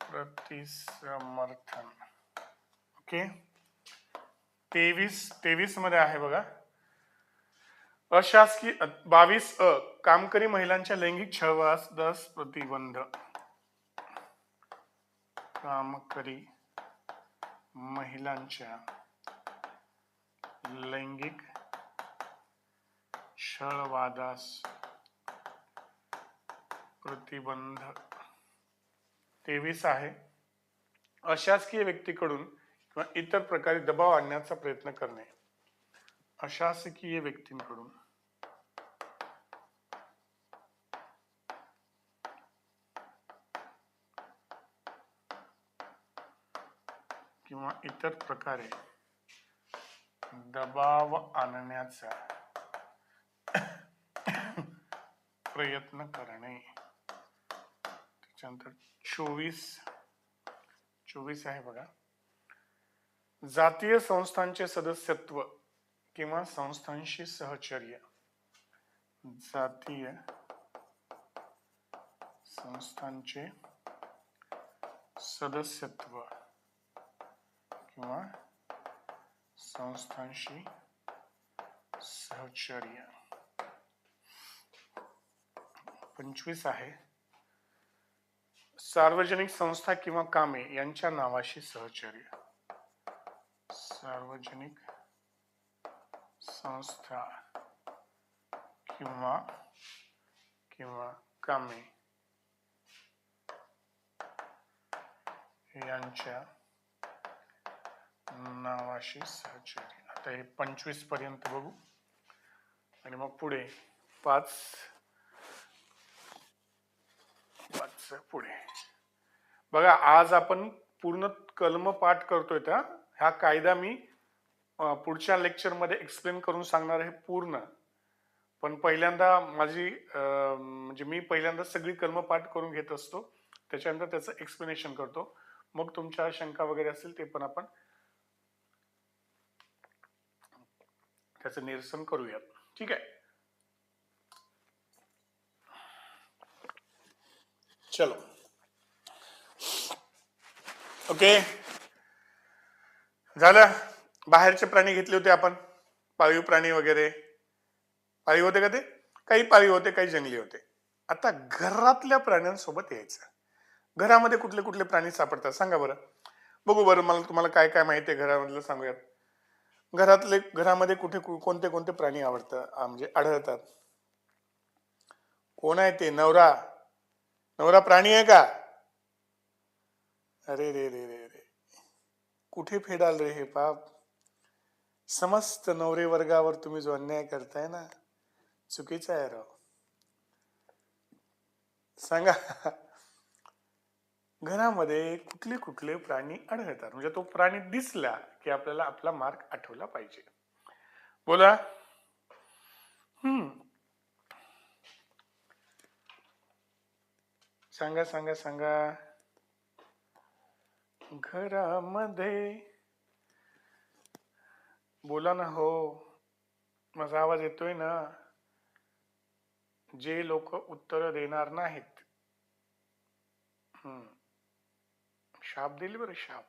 प्रतिसमर्थन. ओके. 23 मध्ये आहे बघा, अशासकीय 22 कामकरी महिलांच्या लैंगिक छळास प्रतिबंध. कामकरी महिलांच्या लैंगिक छळवादास प्रतिबंध. 23 आहे, अशासकीय व्यक्तीकडून किंवा इतर प्रकारे दबाव आणण्याचा प्रयत्न करणे. अशासकीय व्यक्तींकडून किंवा इतर प्रकारे दबाव आणण्याचा प्रयत्न करणे. त्याच्यानंतर 24 आहे बघा, जातीय संस्थांचे सदस्यत्व किंवा संस्थांशी सहचर्य. जातीय संस्थांचे सदस्यत्व किंवा संस्थांशी सहचर्य. 25 आहे, सार्वजनिक संस्था किंवा कामे यांच्या नावाशी सहचर्य. सार्वजनिक संस्था किंवा कामे यांच्या नावाशी सहचर्य. आता हे 25 पर्यंत बघू आणि मग पुढे 5 पुढे बघा. आज आपण पूर्ण कलम पाठ करतोय. हा कायदा मी पुढच्या लेक्चर मध्ये एक्सप्लेन करून सांगणार आहे पूर्ण. पण पहिल्यांदा म्हणजे मी पहिल्यांदा सगळी कलम पाठ करून घेत असतो, त्याच्यानंतर त्याचं एक्सप्लेनेशन करतो. मग तुमच्या शंका वगैरे असेल ते पण आपण त्याचं निरसन करूयात. ठीक आहे, चलो. ओके, झालं. बाहेरचे प्राणी घेतले होते आपण, पाळीव प्राणी वगैरे. पाळीव होते का ते? काही पाळीव होते, काही जंगली होते. आता घरातल्या प्राण्यांसोबत यायचं. घरामध्ये कुठले कुठले प्राणी सापडतात सांगा बरं. बघू बरं, मला तुम्हाला काय काय माहिती आहे घरामधलं सांगूयात. घरामध्ये कोणते कोणते प्राणी म्हणजे आढळतात? कोण आहे ते? नवरा प्राणी आहे का? अरे रे रे रे रे, कुठे फेडाल रे हे पाप. समस्त नवरे वर्गावर तुम्ही जो अन्याय करताय ना, चुकीचा आहे राव. सांगा, घरामध्ये कुठले कुठले प्राणी आढळतात? म्हणजे तो प्राणी दिसला की आपल्याला आपला मार्ग आठवला पाहिजे. बोला. सांगा सांगा सांगा. घरामध्ये बोला ना हो, माझा आवाज येतोय ना? जे लोक उत्तर देणार नाहीत, शाप दिली बरं, शाप.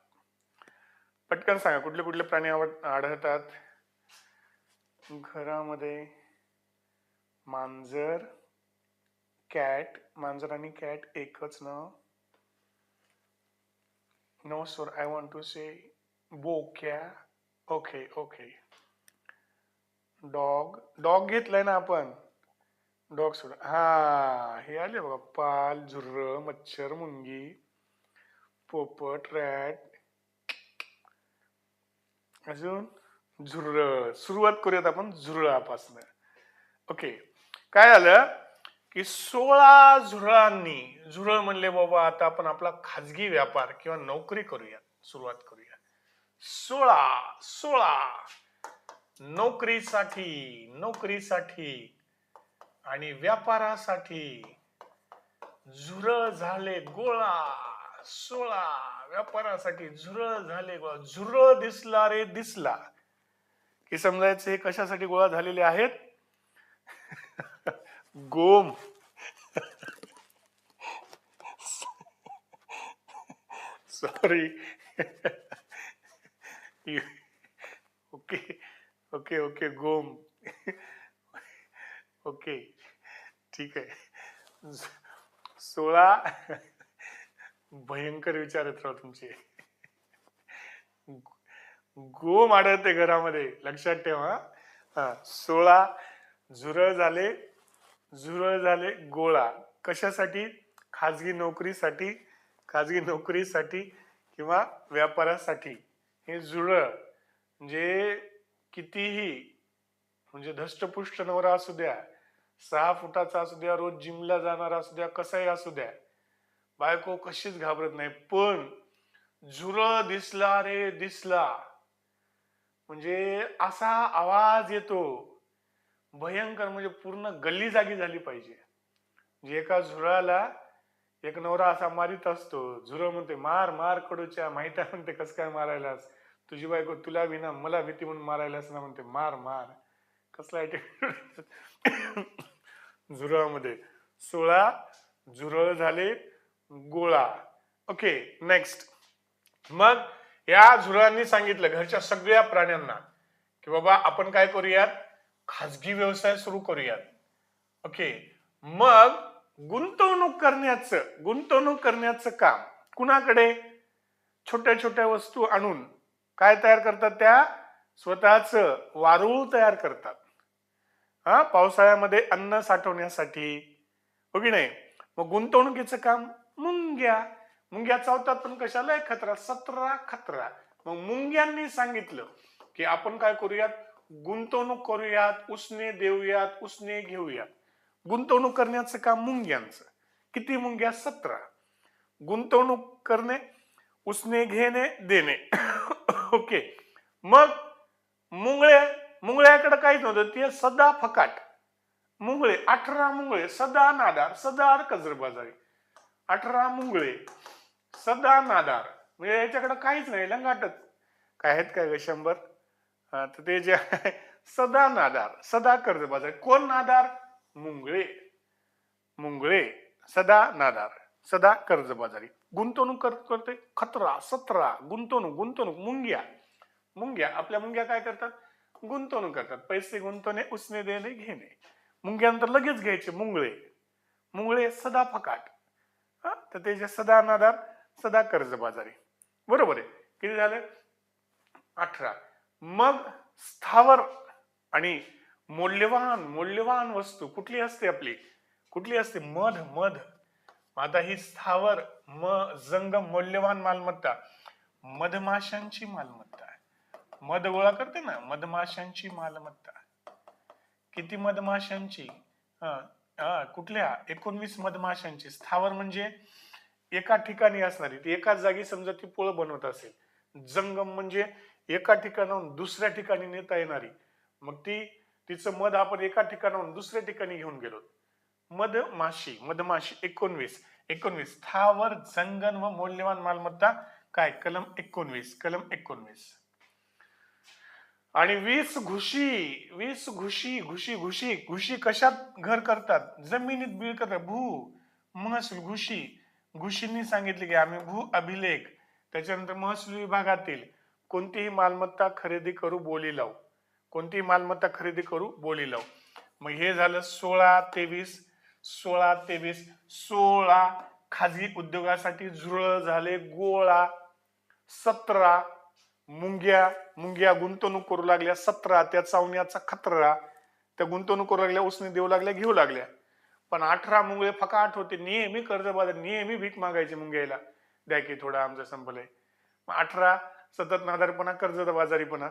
पटकन सांगा, कुठले कुठले प्राणी आढळतात घरामध्ये? मांजर, कॅट. मांजर आणि कॅट एकच ना? No sir, I want to say बोक्या. Okay okay. डॉग घेतलाय ना आपण? डॉग सोडा. हा, हे आले बघा, पाल, झुर्र, मच्छर, मुंगी, पोपट, रॅट. अजून झुरळ. सुरुवात करूयात आपण झुरळापासून. ओके. काय झालं की 16 झुरळांनी, झुरळ म्हणले बाबा आता आपण आपला खाजगी व्यापार किंवा नोकरी करूया, सुरुवात करूया. 16 नोकरीसाठी, नोकरीसाठी आणि व्यापारासाठी झुरळ झाले गोळा. 16 व्यापारासाठी झुरळ झाले गोळा. झुरळ दिसला रे दिसला की समजायचं हे कशासाठी गोळा झालेले आहेत? गोम. सॉरी. ओके ओके ओके गोम. ओके ठीक आहे. 16 भयंकर विचार आहेत राव तुमचे. गोम आढळते घरामध्ये, लक्षात ठेवा. हा 16 झुरळ झाले, झुरळ झाले गोळा. कशासाठी? खाजगी नोकरीसाठी, खाजगी नोकरीसाठी किंवा व्यापारासाठी. हे झुरळ म्हणजे कितीही, म्हणजे धष्टपुष्ट नवरा असू द्या, 6 फुटाचा असू द्या, रोज जिमला जाणारा असू द्या, कसाही असू द्या, बायको कशीच घाबरत नाही. पण झुरळ दिसला रे दिसला म्हणजे असा आवाज येतो भयंकर, म्हणजे पूर्ण गल्ली जागी झाली पाहिजे. म्हणजे एका झुरळाला एक नवरा असा मारित असतो, झुरळ म्हणते मार मार कडूच्या, माहिती आहे म्हणते कस काय मारायलास, तुझी बायको तुला विना मला भीती म्हणून मारायलास ना, म्हणते मार मार. कसला झुरळामध्ये 16 झुरळ झाले गोळा. Okay next. मग या झुरळांनी सांगितलं घरच्या सगळ्या प्राण्यांना की बाबा आपण काय करूयात, खाजगी व्यवसाय सुरू करूयात. ओके. मग गुंतवणूक करण्याचं काम कुणाकडे? छोट्या छोट्या वस्तू आणून काय तयार करतात? त्या स्वतःच वारूळ तयार करतात. हा पावसाळ्यामध्ये अन्न साठवण्यासाठी, हो की नाही. मग गुंतवणुकीचं काम मुंग्या. मुंग्या चावतात पण कशाला? खतरा. 17 खतरा. मग मुंग्यांनी सांगितलं की आपण काय करूयात, गुंतवणूक करूयात, उसने देऊयात, उसने घेऊयात. गुंतवणूक करण्याचं काम मुंग्यांचं. किती मुंग्या? 17. गुंतवणूक करणे, उसने घेणे, देणे. ओके. मग मुंगळ्याकडे काहीच नव्हतं, ते सदा फकाट. मुंगळे 18 मुंगळे, सदा नादार, सदा कजरबाजारी. 18 मुंगळे सदा नादार, म्हणजे याच्याकडे काहीच नाही, लंगाटच. काय आहेत काय ग 100? तर ते जे आहे सदा नादार, सदा कर्जबाजारी. कोण नादार? मुंगळे. मुंगळे सदा नादार, सदा कर्जबाजारी. गुंतवणूक करते खतरा, 17 गुंतवणूक. गुंतवणूक मुंग्या. मुंग्या आपल्या मुंग्या काय करतात? गुंतवणूक करतात. पैसे गुंतवणे, उसने देणे, घेणे. मुंग्यानंतर लगेच घ्यायचे मुंगळे. मुंगळे सदा फकाट. तर ते जे सदा नादार, सदा कर्जबाजारी. बरोबर आहे. किती झाले? 18. मग स्थावर आणि मौल्यवान वस्तू कुठली असते आपली? कुठली असते? मध. मध. आता ही स्थावर जंगम मौल्यवान मालमत्ता मधमाशांची मालमत्ता आहे. मध गोळा करते ना, मधमाशांची मालमत्ता. किती मधमाशांची? कुठल्या? 19 मधमाशांची. स्थावर म्हणजे एका ठिकाणी असणारी, ती एकाच जागी समजा ती पोळ बनवत असेल. जंगम म्हणजे एका ठिकाणाहून दुसऱ्या ठिकाणी नेता येणारी. मग तिचं मध आपण एका ठिकाणाहून दुसऱ्या ठिकाणी घेऊन गेलो. मधमाशी. 19 स्थावर जंगम व मौल्यवान मालमत्ता काय? कलम 19. आणि 20 घुशी. घुशी कशात घर करतात? जमिनीत बीळ करतात. महसूल. घुशींनी सांगितले की आम्ही भू अभिलेख, त्याच्यानंतर महसूल विभागातील कोणतीही मालमत्ता खरेदी करू बोली लावू. कोणतीही मालमत्ता खरेदी करू बोली लावू. मग हे झालं 16-23. 16 खाजगी उद्योगासाठी झुरळ झाले गोळा. 17 मुंग्या गुंतवणूक करू लागल्या. 17 त्या चावण्याचा खतरा, त्या गुंतवणूक करू लागल्या, उसने देऊ लागल्या, घेऊ लागल्या. पण 18 मुंगळे फकाट होते, नेहमी कर्जबाजारी, नेहमी भीक मागायचे मुंग्याला, द्या की थोडं आमचं संपलंय. मग 18 सतत नादारपणा, कर्जबाजारीपणा.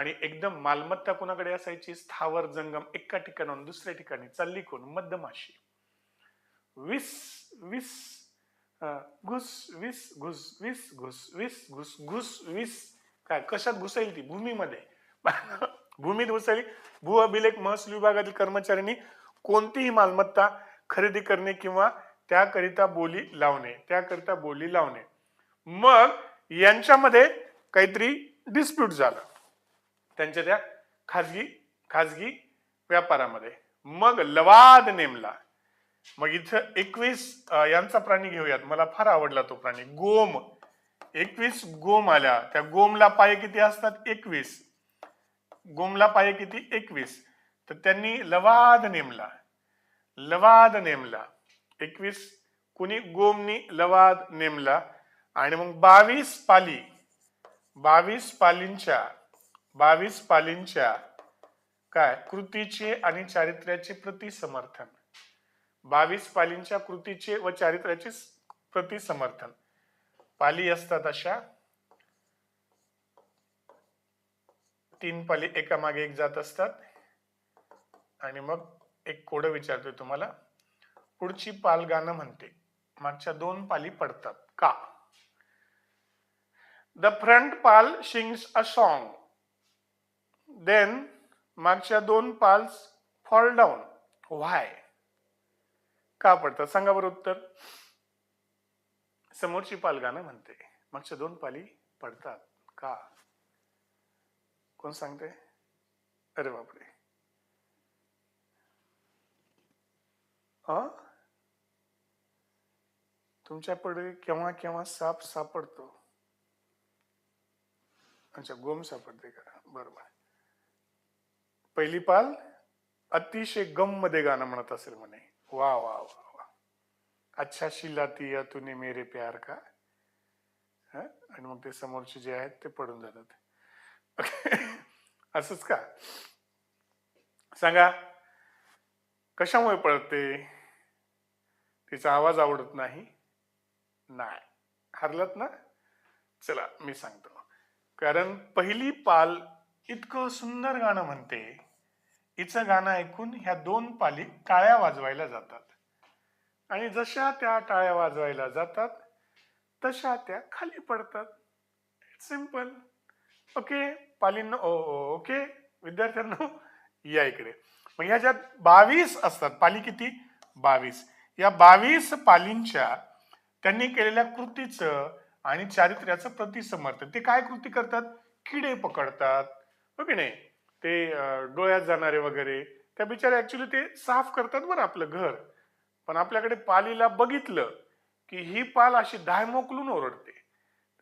आणि एकदम मालमत्ता कुणाकडे असायची? स्थावर जंगम, एका ठिकाणाहून दुसऱ्या ठिकाणी चालली कोण? मधमाशी. विस विस घुस विस घुस विस घुस विस घुस घुस विस. काय कशात घुसेल ती? भूमीमध्ये. भूमीत घुसली. भू अभिलेख महसूल विभागातील कर्मचाऱ्यांनी कोणतीही मालमत्ता खरेदी करणे किंवा त्याकरिता बोली लावणे. मग यांच्यामध्ये काहीतरी डिस्प्यूट झालं त्यांच्या त्या खाजगी व्यापारामध्ये. मग लवाद नेमला. मग इथं 21 यांचा प्राणी घेऊयात. मला फार आवडला तो प्राणी, गोम. 21 गोम आल्या. त्या गोमला पाय किती असतात? 21. गोमला पाय किती? 21. तर त्यांनी लवाद नेमला. 21 कुणी? गोमनी लवाद नेमला. आणि मग 22 पालींच्या काय? कृतीचे आणि चारित्र्याचे प्रतिसमर्थन. 22 पालींच्या कृतीचे व चारित्र्याचे प्रतिसमर्थन. पाली असतात अशा 3 पाली एकामागे एक जात असतात. आणि मग एक कोड विचारतोय तुम्हाला. पुढची पाल गाणं म्हणते, मागच्या 2 पाली पडतात का? द फ्रंट पाल सिंग्स अ सॉन्ग, देन मागच्या 2 पाल्स फॉल डाऊन. व्हाय? का पडतात? सांगा बरं उत्तर. समोरची पाल गाणं म्हणते, मागच्या 2 पाली पडतात का? कोण सांगते? अरे बापरे. तुमच्याकडे केव्हा केव्हा साप सापडतो. अच्छा, गोम सापडते का? बरोबर. पहिली पाल अतिशय गम मध्ये गाणं म्हणत असेल म्हणे. वा वा वा वा. अच्छा शिलाती या तूने मेरे प्यार का. आणि मग ते समोरचे जे आहेत ते पडून जातात. असंच का? सांगा कशामुळे पडते? तिचा आवाज आवडत नाही? नाही. हरलत ना? चला मी सांगतो. कारण पहिली पाल इतकं सुंदर गाणं म्हणते, हिचं गाणं ऐकून ह्या 2 पाली टाळ्या वाजवायला जातात. आणि जशा त्या टाळ्या वाजवायला जातात तशा त्या खाली पडतात. सिंपल. ओके पालींनो, ओके विद्यार्थ्यांनो या इकडे. मग ह्या ज्या 22 असतात पाली, किती? 22. या 22 पालींच्या त्यांनी केलेल्या कृतीचं आणि चारित्र्याचं प्रतिसमर्थन. ते काय कृती करतात? किडे पकडतात, हो की नाही? ते डोळ्यात जाणारे वगैरे. त्या बिचारे ऍक्च्युली ते साफ करतात बरं आपलं घर. पण आपल्याकडे पालीला बघितलं की ही पाल अशी धायमोकलून ओरडते.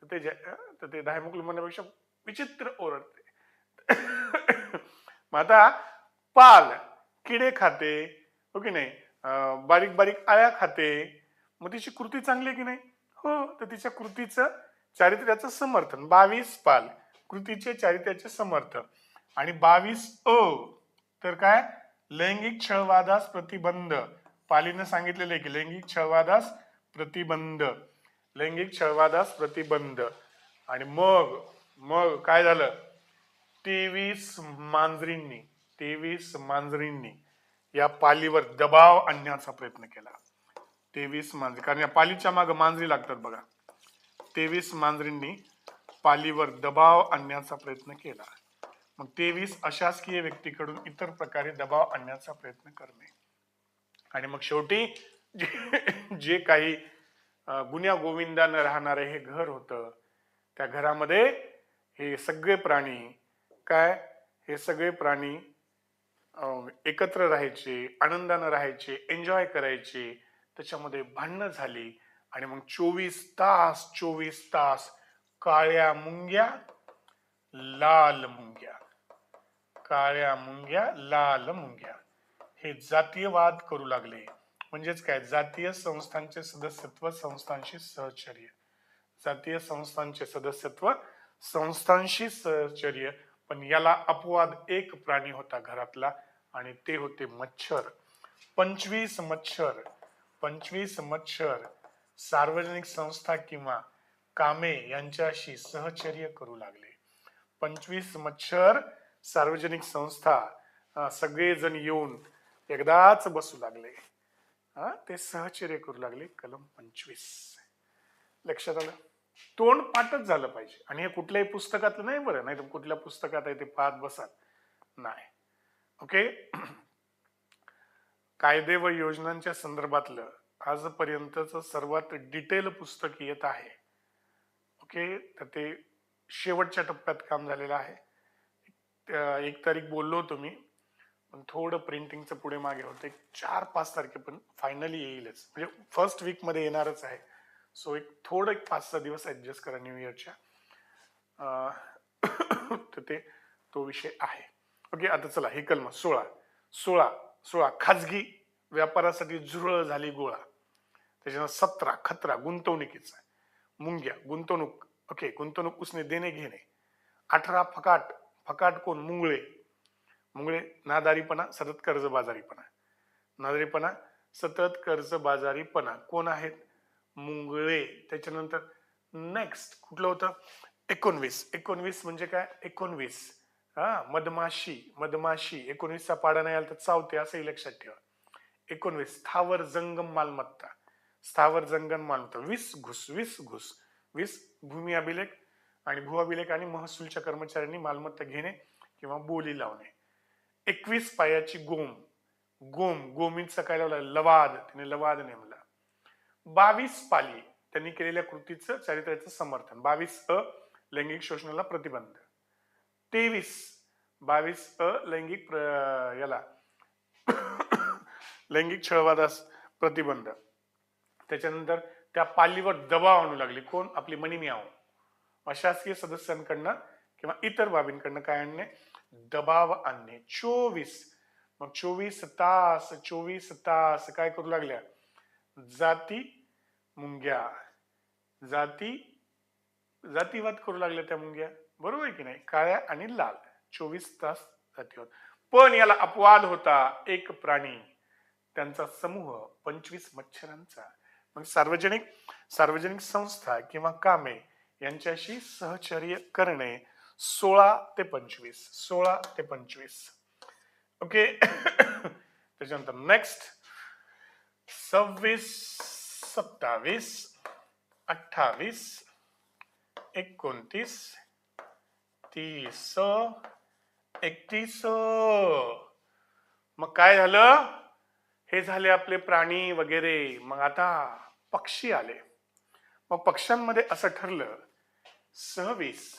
तर ते धायमोकलून म्हणण्यापेक्षा विचित्र ओरडते. मग आता पाल किडे खाते, हो की नाही? बारीक बारीक आळ्या खाते. मग तिची कृती चांगली की नाही? हो. तर तिच्या कृतीचं चारित्र्याचं समर्थन. 22 पाल कृतीचे चारित्र्याचे समर्थन. आणि 22 तर काय? लैंगिक छळवादास प्रतिबंध. पालीनं सांगितलेलं आहे की लैंगिक छळवादास प्रतिबंध. आणि मग काय झालं? 23 मांजरींनी या पालीवर दबाव आणण्याचा प्रयत्न केला. 23 मांजरी, कारण या पालीच्या मागे मांजरी लागतात बघा. 23 मांजरींनी पालीवर दबाव आणण्याचा प्रयत्न केला. मग 23 अशासकीय व्यक्तीकडून इतर प्रकारे दबाव आणण्याचा प्रयत्न करणे. आणि मग शेवटी जे काही गुन्ह्या गोविंदानं राहणारे हे घर होतं, त्या घरामध्ये हे सगळे प्राणी एकत्र राहायचे, आनंदानं राहायचे, एन्जॉय करायचे. त्याच्यामध्ये भांडणं झाली. आणि मग 24 तास काळ्या मुंग्या लाल मुंग्या हे जातीयवाद करू लागले. म्हणजेच काय? जातीय संस्थांचे सदस्यत्व संस्थांशी सहचर्य. पण याला अपवाद एक प्राणी होता घरातला, आणि ते होते मच्छर. 25 मच्छर सार्वजनिक संस्था किंवा कामे यांच्याशी सहचर्य करू लागले. 25 मच्छर सार्वजनिक संस्था सगळेजण येऊन एकदाच बसू लागले. ते सहचर्य करू लागले. कलम 25 लक्षात आलं. तोंड पाठच झालं पाहिजे. आणि हे कुठल्याही पुस्तकातलं नाही बरं, नाही तर कुठल्या पुस्तकात आहे ते पाहत बसाल नाही. ओके. कायदे व योजनांच्या संदर्भातलं आजपर्यंतच सर्वात डिटेल पुस्तक येत आहे. ओके. तर ते शेवटच्या टप्प्यात काम झालेलं आहे. 1 तारीख बोललो होतो मी, पण थोडं प्रिंटिंगचं पुढे मागे होतं. 4-5 तारखेपर्यंत फायनली येईलच, म्हणजे फर्स्ट वीक मध्ये येणारच आहे. सो एक 5-6 दिवस ऍडजस्ट करा न्यू इयरच्या. तर ते तो विषय आहे. ओके. आता चला ही कलम 16 खाजगी व्यापारासाठी झुरळ झाली गोळा. त्याच्यानंतर 17 खतरा गुंतवणुकीचा. मुंग्या गुंतवणूक. ओके. गुंतवणूक उसने देणे घेणे. 18 फकाट कोण? मुंगळे नादारीपणा सतत कर्जबाजारीपणा कोण आहेत? मुंगळे. त्याच्यानंतर नेक्स्ट कुठलं होतं? 19 म्हणजे काय? 19 मधमाशी 19चा पाडा नाही आला तर चावते, असंही लक्षात ठेवा. 19 स्थावर जंगम मालमत्ता. 20 भूमी अभिलेख आणि भू अभिलेख आणि महसूलच्या कर्मचाऱ्यांनी मालमत्ता घेणे किंवा बोली लावणे. 21 पायाची गोमीचा काय लावला? लवाद. त्याने लवाद नेमला. 22 पाली त्यांनी केलेल्या कृतीचं चारित्र्याचं समर्थन. 22 लैंगिक शोषणाला प्रतिबंध. 22 लैंगिक लैंगिक छळवादास प्रतिबंध. त्याच्यानंतर त्या पालीवर दबाव आणू लागले. कोण? आपली मनीमियाव. अशासकीय सदस्यांकडनं किंवा इतर बाबींकडनं काय आणणे? दबाव आणणे. 24 तास काय करू लागल्या? जाती मुंग्या जातीवाद करू लागल्या त्या मुंग्या. बरोबर आहे की नाही? काळ्या आणि लाल. 24 तास जातीवाद. पण याला अपवाद होता. एक प्राणी, त्यांचा समूह 25 मच्छरांचा. मग सार्वजनिक संस्था किंवा कामे यांच्याशी सहचर्य करणे. 16 ते 25. ओके. त्याच्यानंतर नेक्स्ट 26, 27, 28, 29, 30, 31. मग काय झालं? हे झाले आपले प्राणी वगैरे. मग आता पक्षी आले. मग पक्ष्यांमध्ये असं ठरलं. 26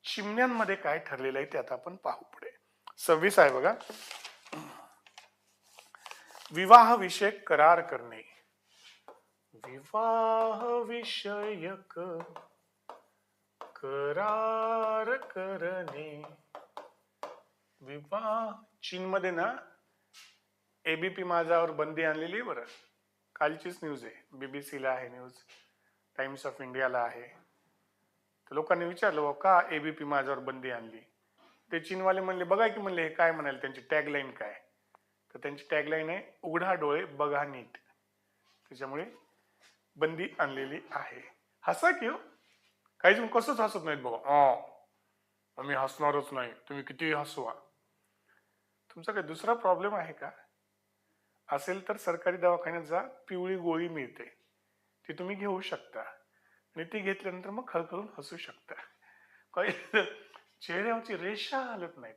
चिमण्यांमध्ये काय ठरलेलं आहे ते आता आपण पाहू पुढे. 26 आहे बघा. विवाह विषयक करार करणे. विवाह विषयक करार करणे. विवाह. चीनमध्ये ना एबीपी माझावर बंदी आणलेली आहे बरं. कालचीच न्यूज आहे. बीबीसीला आहे न्यूज, टाइम्स ऑफ इंडियाला आहे. तर लोकांनी विचारलं का एबीपी माझावर बंदी आणली. ते चीनवाले म्हणले बघा की, म्हणले हे काय म्हणाले, त्यांची टॅगलाईन काय? तर त्यांची टॅगलाईन आहे उघडा डोळे बघा नीट. त्याच्यामुळे बंदी आणलेली आहे. हसा की हो, काही जण कसंच हसत नाहीत बघा. आम्ही हसणारच नाही, तुम्ही किती हसवा. तुमचा काही दुसरा प्रॉब्लेम आहे का? असेल तर सरकारी दवाखान्यात जा, पिवळी गोळी मिळते, ती तुम्ही घेऊ शकता आणि ती घेतल्यानंतर मग खळखळून हसू शकता. काही चेहऱ्यावरची रेषा हलत नाहीत.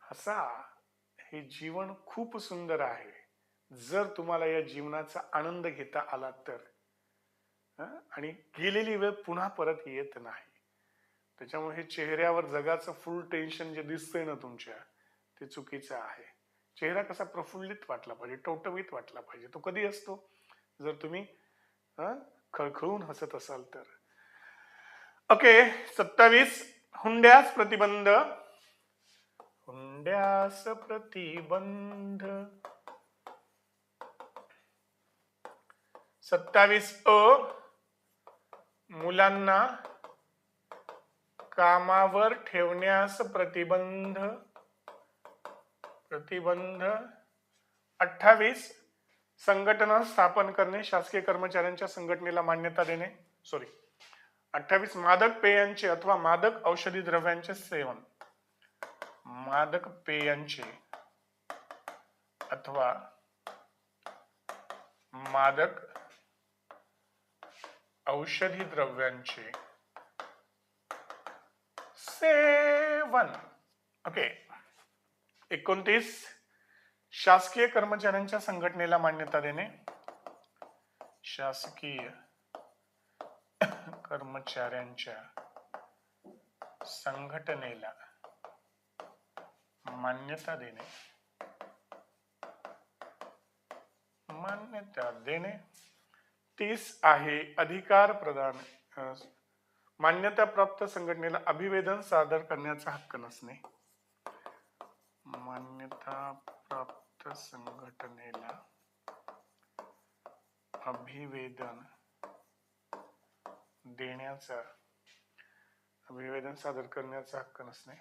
हसा. हे जीवन खूप सुंदर आहे जर तुम्हाला या जीवनाचा आनंद घेता आला तर. आणि गेलेली वेळ पुन्हा परत येत नाही. त्याच्यामुळे हे चेहऱ्यावर जगाचं फुल टेन्शन जे दिसतंय ना तुमच्या, ते चुकीचं आहे. चेहरा कसा प्रफुल्लित वाटला पाहिजे, टवटवीत वाटला पाहिजे. तो कधी असतो? जर तुम्ही खळखळून हसत असाल तर. ओके. 27 हुंड्यास प्रतिबंध. हुंड्यास प्रतिबंध. 27 मुलांना कामावर ठेवण्यास प्रतिबंध. 28 संघटना स्थापन करणे, शासकीय कर्मचाऱ्यांच्या संघटनेला मान्यता देणे. 28 मादक पेयांचे अथवा मादक औषधी द्रव्यांचे सेवन, मादक पेयांचे अथवा मादक औषधी द्रव्यांचे सेवन. ओके. 29 शासकीय कर्मचाऱ्यांच्या संघटनेला मान्यता देणे, शासकीय कर्मचाऱ्यांच्या संघटनेला मान्यता देणे, मान्यता देणे. 30 आहे अधिकार प्रदान, मान्यता प्राप्त संघटनेला अभिवेदन सादर करण्याचा हक्क नसणे, मान्यता प्राप्त संघटनेला अभिवेदन देण्याचा, अभिवेदन सादर करण्याचा हक्क नसणे,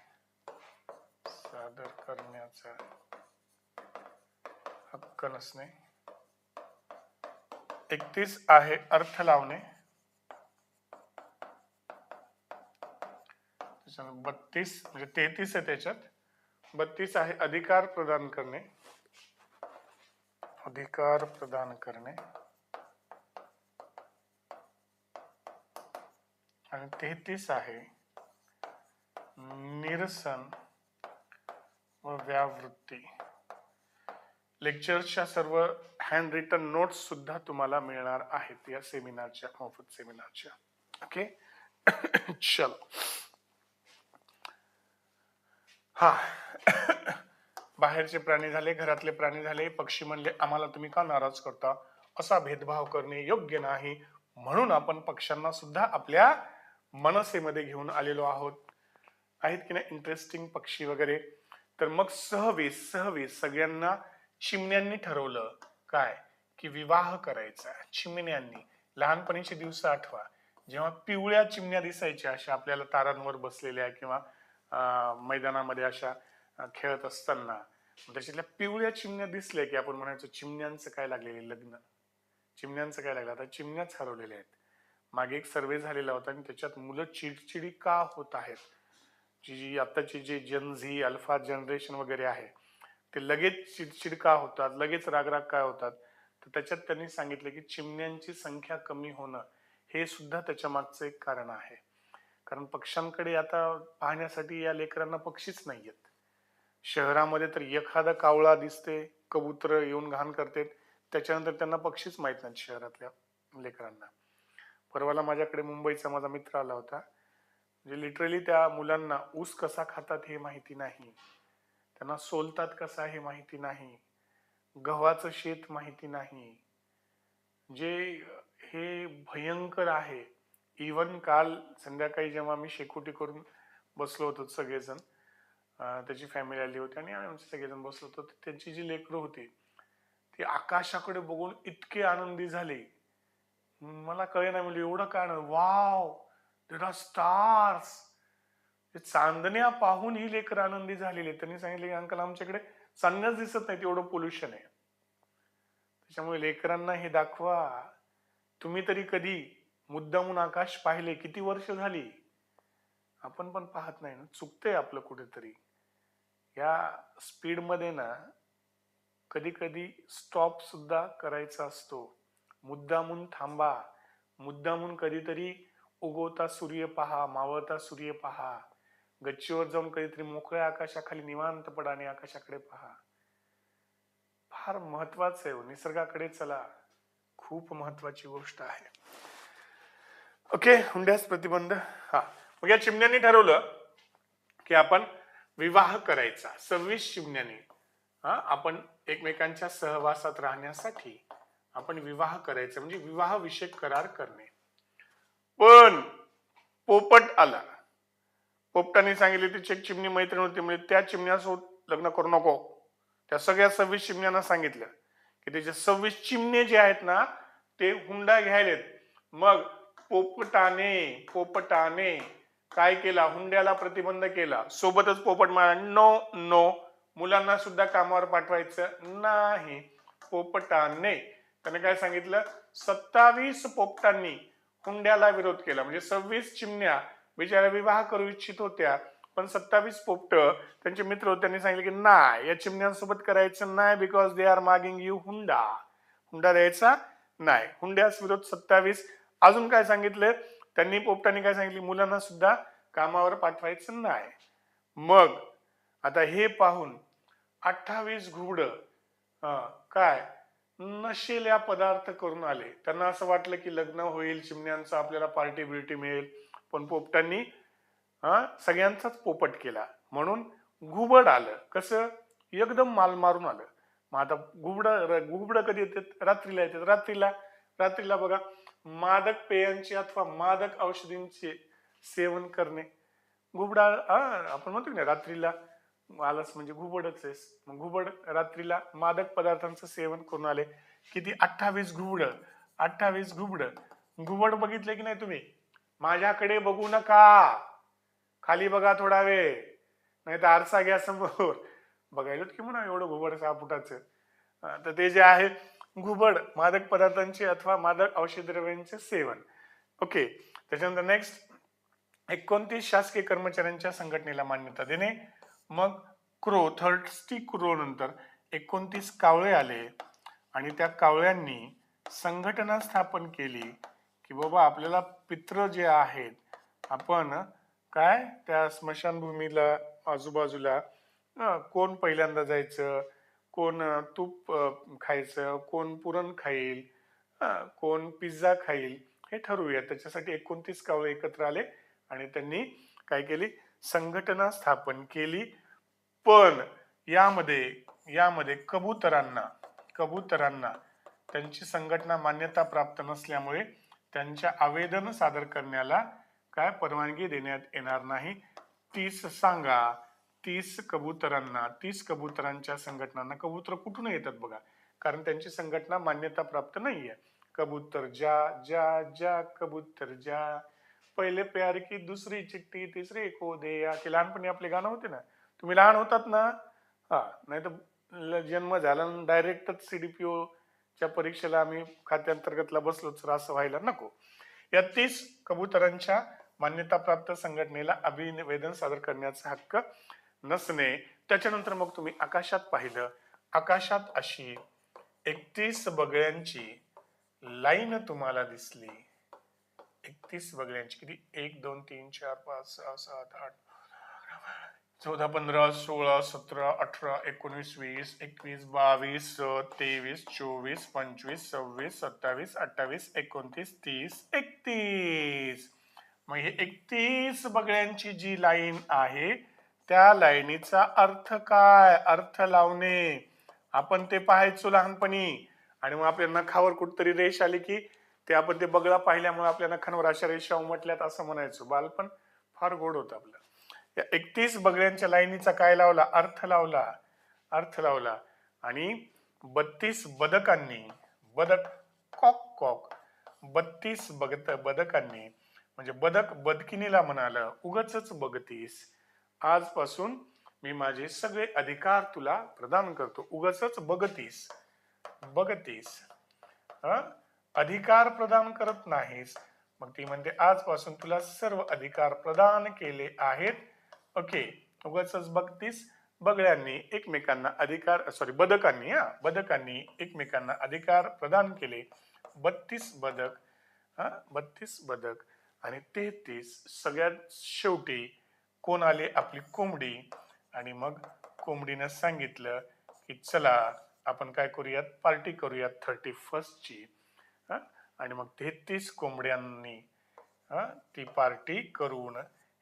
सादर करण्याचा हक्क नसणे. 31 आहे अर्थ लावणे, 32 म्हणजे 33 आहे त्याच्यात. 32 आहे अधिकार प्रदान करणे, अधिकार प्रदान करणे. आणि 33 आहे निरसन व व्यावृत्ती. लेक्चरच्या सर्व हँड रिटन नोट्स सुद्धा तुम्हाला मिळणार आहेत या सेमिनारच्या, मोफत सेमिनारच्या. ओके. चल हा. बाहेरचे प्राणी झाले, घरातले प्राणी झाले. पक्षी म्हणले आम्हाला तुम्ही का नाराज करता, असा भेदभाव करणे योग्य नाही, म्हणून आपण पक्ष्यांना सुद्धा आपल्या मनसेमध्ये घेऊन आलेलो आहोत. आहेत की नाही इंटरेस्टिंग पक्षी वगैरे. तर मग 26 सगळ्यांना चिमण्यांनी ठरवलं काय की विवाह करायचा. चिमण्यांनी लहानपणीचे दिवस आठवा, जेव्हा पिवळ्या चिमण्या दिसायच्या अशा आपल्याला तारांवर बसलेल्या किंवा मैदानामध्ये अशा खेळत असताना त्याच्यातल्या पिवळ्या चिमण्या दिसल्या की आपण म्हणायचो चिमण्यांचं काय लागलेले लग्न, चिमण्यांचं काय लागलं. आता चिमण्याच हरवलेल्या आहेत. मागे एक सर्वे झालेला होता आणि त्याच्यात मुलं चिडचिडी का होत आहेत, जी आताची जे जनझी अल्फा जनरेशन वगैरे आहे ते लगेच चिडचिड का होतात, लगेच रागराग काय होतात. तर त्याच्यात त्यांनी सांगितलं की चिमण्यांची संख्या कमी होणं हे सुद्धा त्याच्या मागचं एक कारण आहे. कारण पक्ष्यांकडे आता पाहण्यासाठी या लेकरांना पक्षीच नाहीयेत. शहरामध्ये तर एखादा कावळा दिसते, कबूतर येऊन घाण करते, त्याच्यानंतर त्यांना पक्षीच माहित नाहीत शहरातल्या लेकरांना. परवाला माझ्याकडे मुंबईचा माझा मित्र आला होता, म्हणजे लिटरली त्या मुलांना ऊस कसा खातात हे माहिती नाही, त्यांना सोलतात कसा हे माहिती नाही, गव्हाचं शेत माहिती नाही. जे हे भयंकर आहे. इवन काल संध्याकाळी जेव्हा मी शेकोटी करून बसलो होतो सगळेजण, त्याची फॅमिली आली होती आणि आमचे सगळेजण बसलो होतो, त्यांची जी लेकरं होती ती आकाशाकडे बघून इतके आनंदी झाले, मला कळे नाही म्हणजे एवढं काय, वाव देयर आर स्टार्स, चांदण्या पाहून ही लेकर आनंदी झालेली. त्यांनी सांगितले की अंकल आमच्याकडे चांदण्याच दिसत नाही, एवढं पोल्युशन आहे. त्याच्यामुळे लेकरांना हे दाखवा. तुम्ही तरी कधी मुद्दामून आकाश पाहिले, किती वर्ष झाली, आपण पण पाहत नाही ना, चुकतंय आपलं कुठेतरी. या स्पीड मध्ये ना कधी कधी स्टॉप सुद्धा करायचा असतो. मुद्दामून थांबा, मुद्दामून कधीतरी उगवता सूर्य पहा, मावळता सूर्य पहा, गच्चीवर जाऊन कधीतरी मोकळ्या आकाशाखाली निवांतपणे आणि आकाशाकडे पहा. फार महत्वाचं आहे. निसर्गाकडे चला, खूप महत्वाची गोष्ट आहे. ओके. हुंड्यास प्रतिबंध. हा, मग या चिमण्यांनी ठरवलं की आपण विवाह करायचा. 26 चिमण्याने आपण एकमेकांच्या सहवासात राहण्यासाठी आपण विवाह करायचा, म्हणजे विवाह विषयक करार करणे. पण पोपट आला. पोपटाने सांगितले ती एक चिमणी मैत्रीण होती, म्हणजे त्या चिमण्यासोबत लग्न करू नको. त्या सगळ्या 26 चिमण्यांना सांगितलं की त्याचे 26 चिमणे जे आहेत ना ते हुंडा घ्यायलेत. मग पोपटाने काय केला, हुंड्याला प्रतिबंध केला. सोबतच पोपट म्हणाला नो नो, मुलांना सुद्धा कामावर पाठवायचं नाही. पोपटाने त्याने काय सांगितलं, 27 पोपटांनी हुंड्याला विरोध केला. म्हणजे 26 चिमण्या बिचाऱ्या विवाह करू इच्छित होत्या, पण 27 पोपट त्यांचे मित्र होते, त्यांनी सांगितले की नाही, या चिमण्यांसोबत करायचं नाही, बिकॉज दे आर मागिंग यू हुंडा. हुंडा द्यायचा नाही. हुंड्यास विरोध 27. अजून काय सांगितलं त्यांनी, पोपटांनी काय सांगितले, मुलांना सुद्धा कामावर पाठवायचं नाही. मग आता हे पाहून 28 घुबड काय नशेल्या पदार्थ करून आले. त्यांना असं वाटलं की लग्न होईल चिमण्यांचं, आपल्याला पार्टी बिर्टी मिळेल, पण पोपटांनी सगळ्यांचाच पोपट केला. म्हणून घुबड आलं. कसं? एकदम माल मारून आलं. मग आता घुबड कधी येतात? रात्रीला येतात. रात्रीला बघा, मादक पेयांचे अथवा मादक औषधींचे सेवन करणे. घुबडा आपण म्हणतो ना रात्रीला आलंच म्हणजे घुबडच आहेस. मग घुबड रात्रीला मादक पदार्थांचं सेवन करून आले. किती? 28 घुबड. 28 घुबड. घुबड बघितले की नाही तुम्ही? माझ्याकडे बघू नका, खाली बघा थोडा वेळ, नाही तर आरसा घ्या समोर. बघायला की म्हणा एवढं घुबड 6 फुटाचं. तर ते जे आहे घुबड मादक पदार्थांचे अथवा मादक औषध द्रव्यांचे सेवन. ओके. त्याच्यानंतर नेक्स्ट, 29 शासकीय कर्मचाऱ्यांच्या संघटनेला मान्यता देणे. मग क्रो 30 क्रो नंतर 29 कावळे आले आणि त्या कावळ्यांनी संघटना स्थापन केली की बाबा आपल्याला पित्र जे आहेत, आपण काय त्या स्मशानभूमीला आजूबाजूला कोण पहिल्यांदा जायचं, कोण तूप खायचं, कोण पुरण खाईल, कोण पिझ्झा खाईल, हे ठरवूया. त्याच्यासाठी 29 कावळे एकत्र आले आणि त्यांनी काय केली? संघटना स्थापन केली. पण यामध्ये कबुतरांना त्यांची संघटना मान्यता प्राप्त नसल्यामुळे त्यांच्या आवेदन सादर करण्याला काय परवानगी देण्यात येणार नाही. 30 कबुतरांच्या संघटनांना, कबूतर कुठून येतात बघा, कारण त्यांची संघटना मान्यता प्राप्त नाहीये. कबूतर जा जा जा कबूतर जा, पहिले प्यार की दुसरी चिठ्ठी तिसरी को दे या, की लहानपणी आपले गाणं होते ना. तुम्ही लहान होतात ना? नाही तर जन्म झाला डायरेक्टच CDPO च्या परीक्षेला आम्ही खात्यांतर्गतला बसलोच, असं व्हायला नको. या 30 कबुतरांच्या मान्यता प्राप्त संघटनेला अभिवेदन सादर करण्याचा हक्क नसणे. त्याच्यानंतर मग तुम्ही आकाशात पाहिलं, आकाशात अशी 31 बगळ्यांची लाईन तुम्हाला दिसली. 31 बगळ्यांची. किती? 1 2 3 4 5 6 7 8 14 15 16 17 18 19 20 21 22 23 24 25 26 27 28 29 30 31. मग हे 31 बगळ्यांची जी लाईन आहे, त्या लाईनीचा अर्थ काय? अर्थ लावणे. आपण ते पाहायचो लहानपणी, आणि मग आपल्या नखावर कुठतरी रेष आली की ते आपण ते बगळा पाहिल्यामुळे आपल्या नखांवर अशा रेषा उमटल्यात असं म्हणायचो. बालपण फार गोड होतं आपलं. या 31 बगळ्यांच्या लाईनीचा काय लावला? अर्थ लावला. आणि 32 बदकांनी, बदक कॉक कॉक, 32 बदकांनी, म्हणजे बदक बदकिनीला म्हणालं, उगच बघतीस, आजपासून मी माझे सगळे अधिकार तुला प्रदान करतो. उगच बघतीस अधिकार प्रदान करत नाहीस. मग ती म्हणते आजपासून तुला सर्व अधिकार प्रदान केले आहेत. ओके. उगाच बघतीस. बगळ्यांनी एकमेकांना बदकांनी एकमेकांना अधिकार प्रदान केले. 32 बदक आणि 33 सगळ्यात शेवटी कोण आले? आपली कोंबडी. आणि मग कोंबडीनं सांगितलं की चला आपण काय करूयात? पार्टी करूयात 31 ची. आणि मग 33 कोंबड्यांनी ती पार्टी करून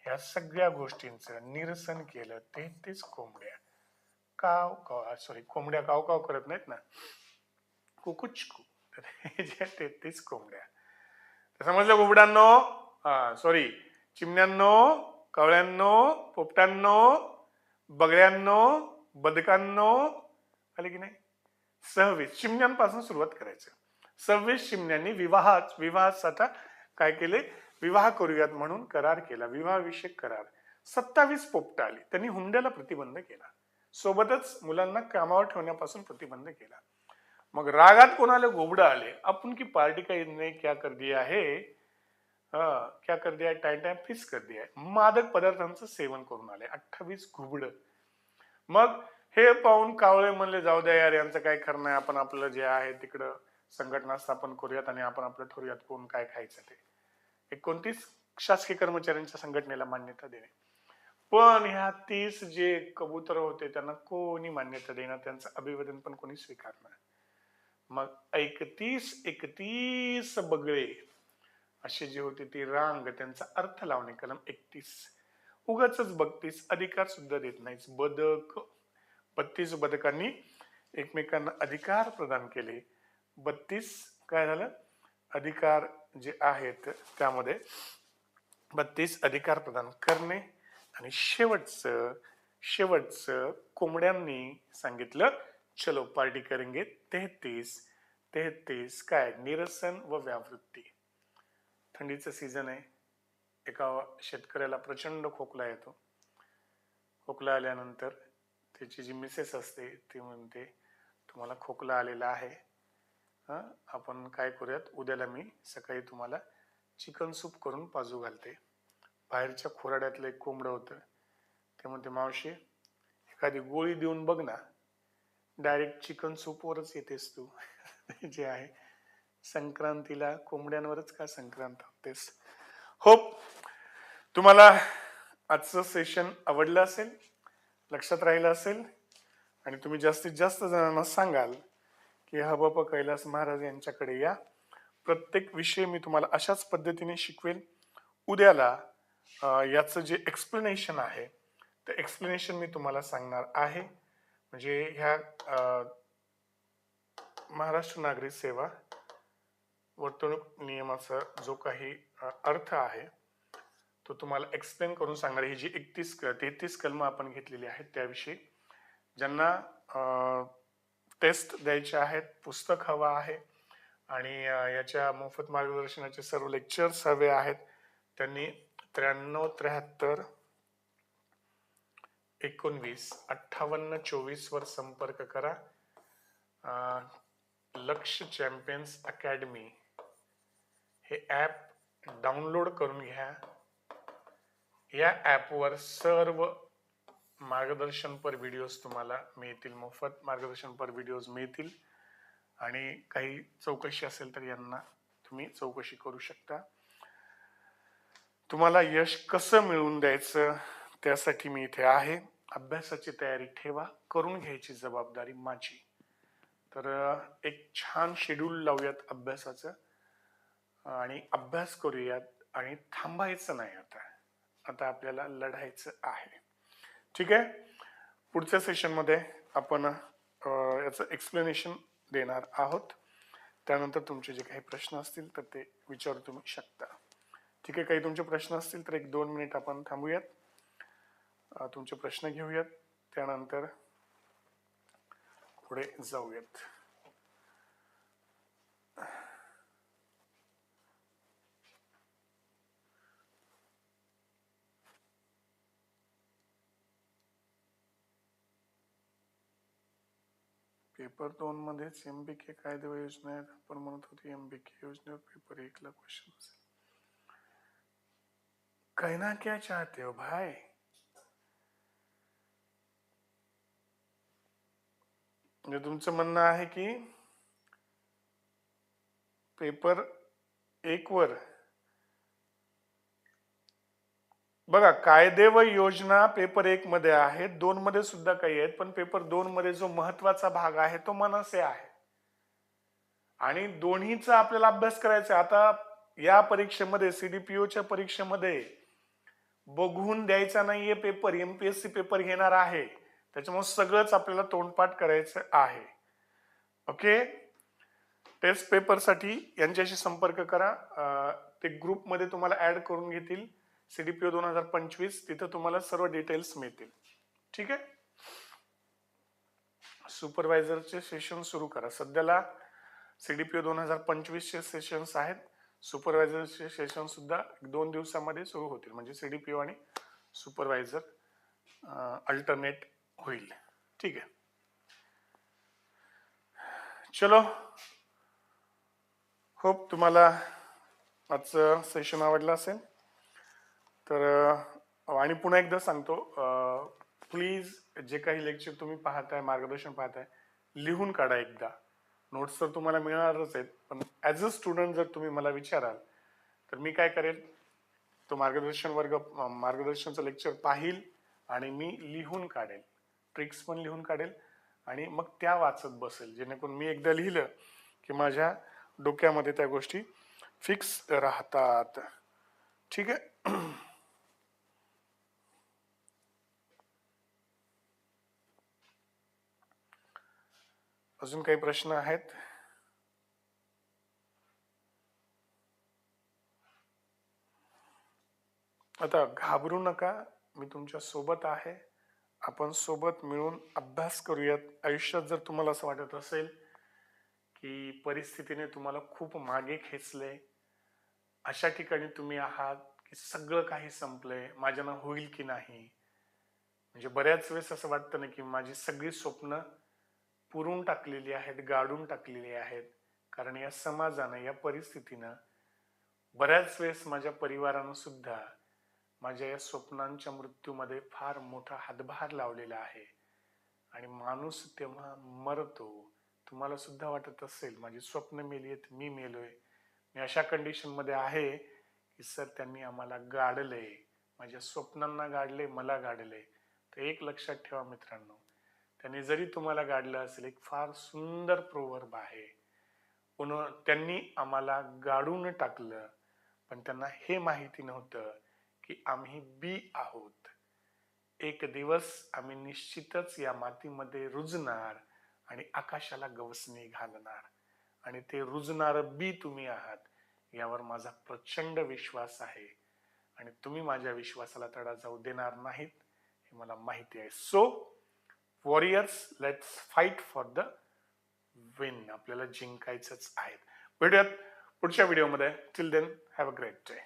ह्या सगळ्या गोष्टींचं निरसन केलं. 33 कोंबड्या कोंबड्या काव काव करत नाहीत ना, कुकुचकू. 33 कोंबड्या. समजलं घुबडांनो? चिमण्यांनो, कवळ्यांनो, पोपटांनो, बगळ्यांनो, बदकांनो, आले की नाही? 26 चिमण्यांपासून सुरुवात करायचं. 26 चिमण्यांनी विवाहासाठी काय केले? विवाह करूयात म्हणून करार केला, विवाहविषयक करार. 27 पोपट आली, त्यांनी हुंड्याला प्रतिबंध केला, सोबतच मुलांना कामावर ठेवण्यापासून प्रतिबंध केला. मग रागात कोणाला? घुबड आले. आपण की पार्टी का नहीं क्या कर दिया है, क्या कर दिया, टाइम टाइम फिक्स कर दिया, मादक पदार्थांचं सेवन करून आले 28 घुबड. मग हे पाहून कावळे म्हणले जाऊ द्या यार, यांचं काय खरं नाही, आपण आपलं जे आहे तिकडं संघटना स्थापन करूयात आणि आपण आपलं ठरवूयात कोण काय खायचं ते. 29 शासकीय कर्मचाऱ्यांच्या संघटनेला मान्यता देणे. पण ह्या 30 जे कबूतर होते त्यांना कोणी मान्यता देणार, त्यांचं अभिवादन पण कोणी स्वीकारणार. मग 31 बगळे असे जे होते ती रांग, त्यांचा अर्थ लावणे कलम 31. उगाच 32 अधिकार सुद्धा देत नाहीत. 32 बदकांनी एकमेकांना अधिकार प्रदान केले. 32 काय झालं, अधिकार जे आहेत त्यामध्ये 32 अधिकार प्रदान करणे. आणि शेवटचं कोंबड्यांनी सांगितलं चलो पार्टी करेंगे. 33 काय, निरसन व व्यावृत्ती. थंडीचं सीझन आहे, एका शेतकऱ्याला प्रचंड खोकला येतो. खोकला आल्यानंतर त्याची जी मिसेस असते ती म्हणते तुम्हाला खोकला आलेला आहे, आपण काय करूयात, उद्याला मी सकाळी तुम्हाला चिकन सूप करून पाजू घालते. बाहेरच्या खोराड्यातलं एक कोंबडं होतं, ते म्हणते मावशी एखादी गोळी देऊन बघ ना, डायरेक्ट चिकन सूपवरच येतेस तू. जे आहे संक्रांतीला कोंबड्यांवरच का संक्रांत होतेस. होप तुम्हाला आजचं सेशन आवडलं असेल, लक्षात राहिलं असेल आणि तुम्ही जास्तीत जास्त जणांना सांगाल की हा बाबा कैलास महाराज यांच्याकडे या. प्रत्येक विषय मी तुम्हाला अशाच पद्धतीने शिकवेल. उद्याला याचं जे एक्सप्लेनेशन आहे ते एक्सप्लेनेशन मी तुम्हाला सांगणार आहे. म्हणजे ह्या महाराष्ट्र नागरिक सेवा वर्तणूक नियमाचा जो काही अर्थ आहे तो तुम्हाला एक्सप्लेन करून सांगणार. ही जी 33 कलमं आपण घेतलेली आहेत त्याविषयी. ज्यांना टेस्ट द्यायचे आहेत, पुस्तक हवं आहे आणि याच्या मोफत मार्गदर्शनाचे सर्व लेक्चर्स हवे आहेत, त्यांनी 93 73 19 58 24 वर संपर्क करा. लक्ष चॅम्पियन्स अकॅडमी हे ॲप डाउनलोड करून घ्या. या ॲपवर सर्व मार्गदर्शनपर व्हिडिओज तुम्हाला मिळतील, मोफत मार्गदर्शनपर व्हिडिओज मिळतील. आणि काही चौकशी असेल तर यांना तुम्ही चौकशी करू शकता. तुम्हाला यश कसं मिळवून द्यायचं त्यासाठी मी इथे आहे. अभ्यासाची तयारी ठेवा, करून घ्यायची जबाबदारी माझी. तर एक छान शेड्यूल लावूयात अभ्यासाचं आणि अभ्यास करूयात आणि थांबायचं नाही. आता आपल्याला लढायचं आहे. ठीक आहे. पुढच्या सेशनमध्ये आपण याचं एक्सप्लेनेशन देणार आहोत. त्यानंतर तुमचे जे काही प्रश्न असतील तर ते विचारू तुम्ही शकता. ठीक आहे. काही तुमचे प्रश्न असतील तर 1-2 मिनिट आपण थांबूयात, तुमचे प्रश्न घेऊयात, त्यानंतर पुढे जाऊयात. पेपर 2 मध्येच MBK कायदे व योजना आहेत. आपण म्हणत होती MBK योजनेवर पेपर 1 ला क्वेश्चन असेल. कहना क्या चाहते हो भाई? म्हणजे तुमचं म्हणणं आहे की पेपर 1 वर बघा, कायदे व योजना पेपर 1 मध्ये आहेत, 2 मध्ये सुद्धा काही आहेत, पण पेपर 2 मध्ये जो महत्वाचा भाग आहे तो मनसे आहे आणि दोन्हीचा आपल्याला अभ्यास करायचा. आता या परीक्षेमध्ये, CDPO परीक्षेमध्ये बघून द्यायचा नाहीये पेपर, MPSC पेपर घेणार आहे, त्याच्यामुळे सगळंच आपल्याला तोंडपाठ करायचं आहे. ओके. टेस्ट पेपर साठी यांच्याशी संपर्क करा. ते ग्रुपमध्ये तुम्हाला ऍड करून घेतील. CDPO 2025 तिथं तुम्हाला सर्व डिटेल्स मिळतील. ठीक आहे. सुपरवायझरचे सेशन सुरू करा. सध्याला CDPO 2025 चे सेशन्स आहेत. सुपरवायझरचे सेशन सुद्धा 2 दिवसामध्ये सुरू होतील. म्हणजे CDPO आणि सुपरवायझर अल्टरनेट होईल. ठीक आहे. चलो, होप तुम्हाला आजचं सेशन आवडलं असेल तर आणि पुन्हा एकदा सांगतो, प्लीज जे काही लेक्चर तुम्ही पाहताय, मार्गदर्शन पाहताय, लिहून काढा एकदा. नोट्स तर तुम्हाला मिळणारच आहेत, पण ॲज अ स्टुडंट जर तुम्ही मला विचाराल तर मी काय करेल, तो मार्गदर्शनचं लेक्चर पाहिल आणि मी लिहून काढेल, ट्रिक्स पण लिहून काढेल आणि मग त्या वाचत बसेल, जेणेकरून मी एकदा लिहिलं की माझ्या डोक्यामध्ये त्या गोष्टी फिक्स राहतात. ठीक आहे. अजून काही प्रश्न आहेत? आता घाबरू नका, मी तुमच्या सोबत आहे. आपण सोबत मिळून अभ्यास करूयात. आयुष्यात जर तुम्हाला असं वाटत असेल की परिस्थितीने तुम्हाला खूप मागे खेचले, अशा ठिकाणी तुम्ही आहात की सगळं काही संपलंय, माझ्यानं होईल की नाही, म्हणजे बऱ्याच वेळेस असं वाटतं ना की माझी सगळी स्वप्न पुरून टाकलेली आहेत, गाडून टाकलेली आहेत, कारण या समाजानं, या परिस्थितीनं, बऱ्याच वेळेस माझ्या परिवारानं सुद्धा माझ्या या स्वप्नांच्या मृत्यूमध्ये फार मोठा हातभार लावलेला आहे. आणि माणूस तेव्हा मरतो, तुम्हाला सुद्धा वाटत असेल माझी स्वप्न मेली आहेत, मी मेलोय, मी अशा कंडिशन मध्ये आहे की सर त्यांनी आम्हाला गाडले, माझ्या स्वप्नांना गाडले, मला गाडले. तर एक लक्षात ठेवा मित्रांनो, त्यांनी जरी तुम्हाला गाडलं असेल, एक फार सुंदर प्रोवर्ब आहे, त्यांनी आम्हाला गाडून टाकलं, पण त्यांना हे माहिती नव्हतं की आम्ही बी आहोत. एक दिवस आम्ही निश्चितच या मातीमध्ये रुजणार आणि आकाशाला गवसणी घालणार, आणि ते रुजणार बी तुम्ही आहात, यावर माझा प्रचंड विश्वास आहे आणि तुम्ही माझ्या विश्वासाला तडा जाऊ देणार नाहीत हे मला माहिती आहे. So warriors, let's fight for the win. आपल्याला जिंकायचंच आहे. भेटूयात पुढच्या व्हिडिओमध्ये. Till then, have a great day.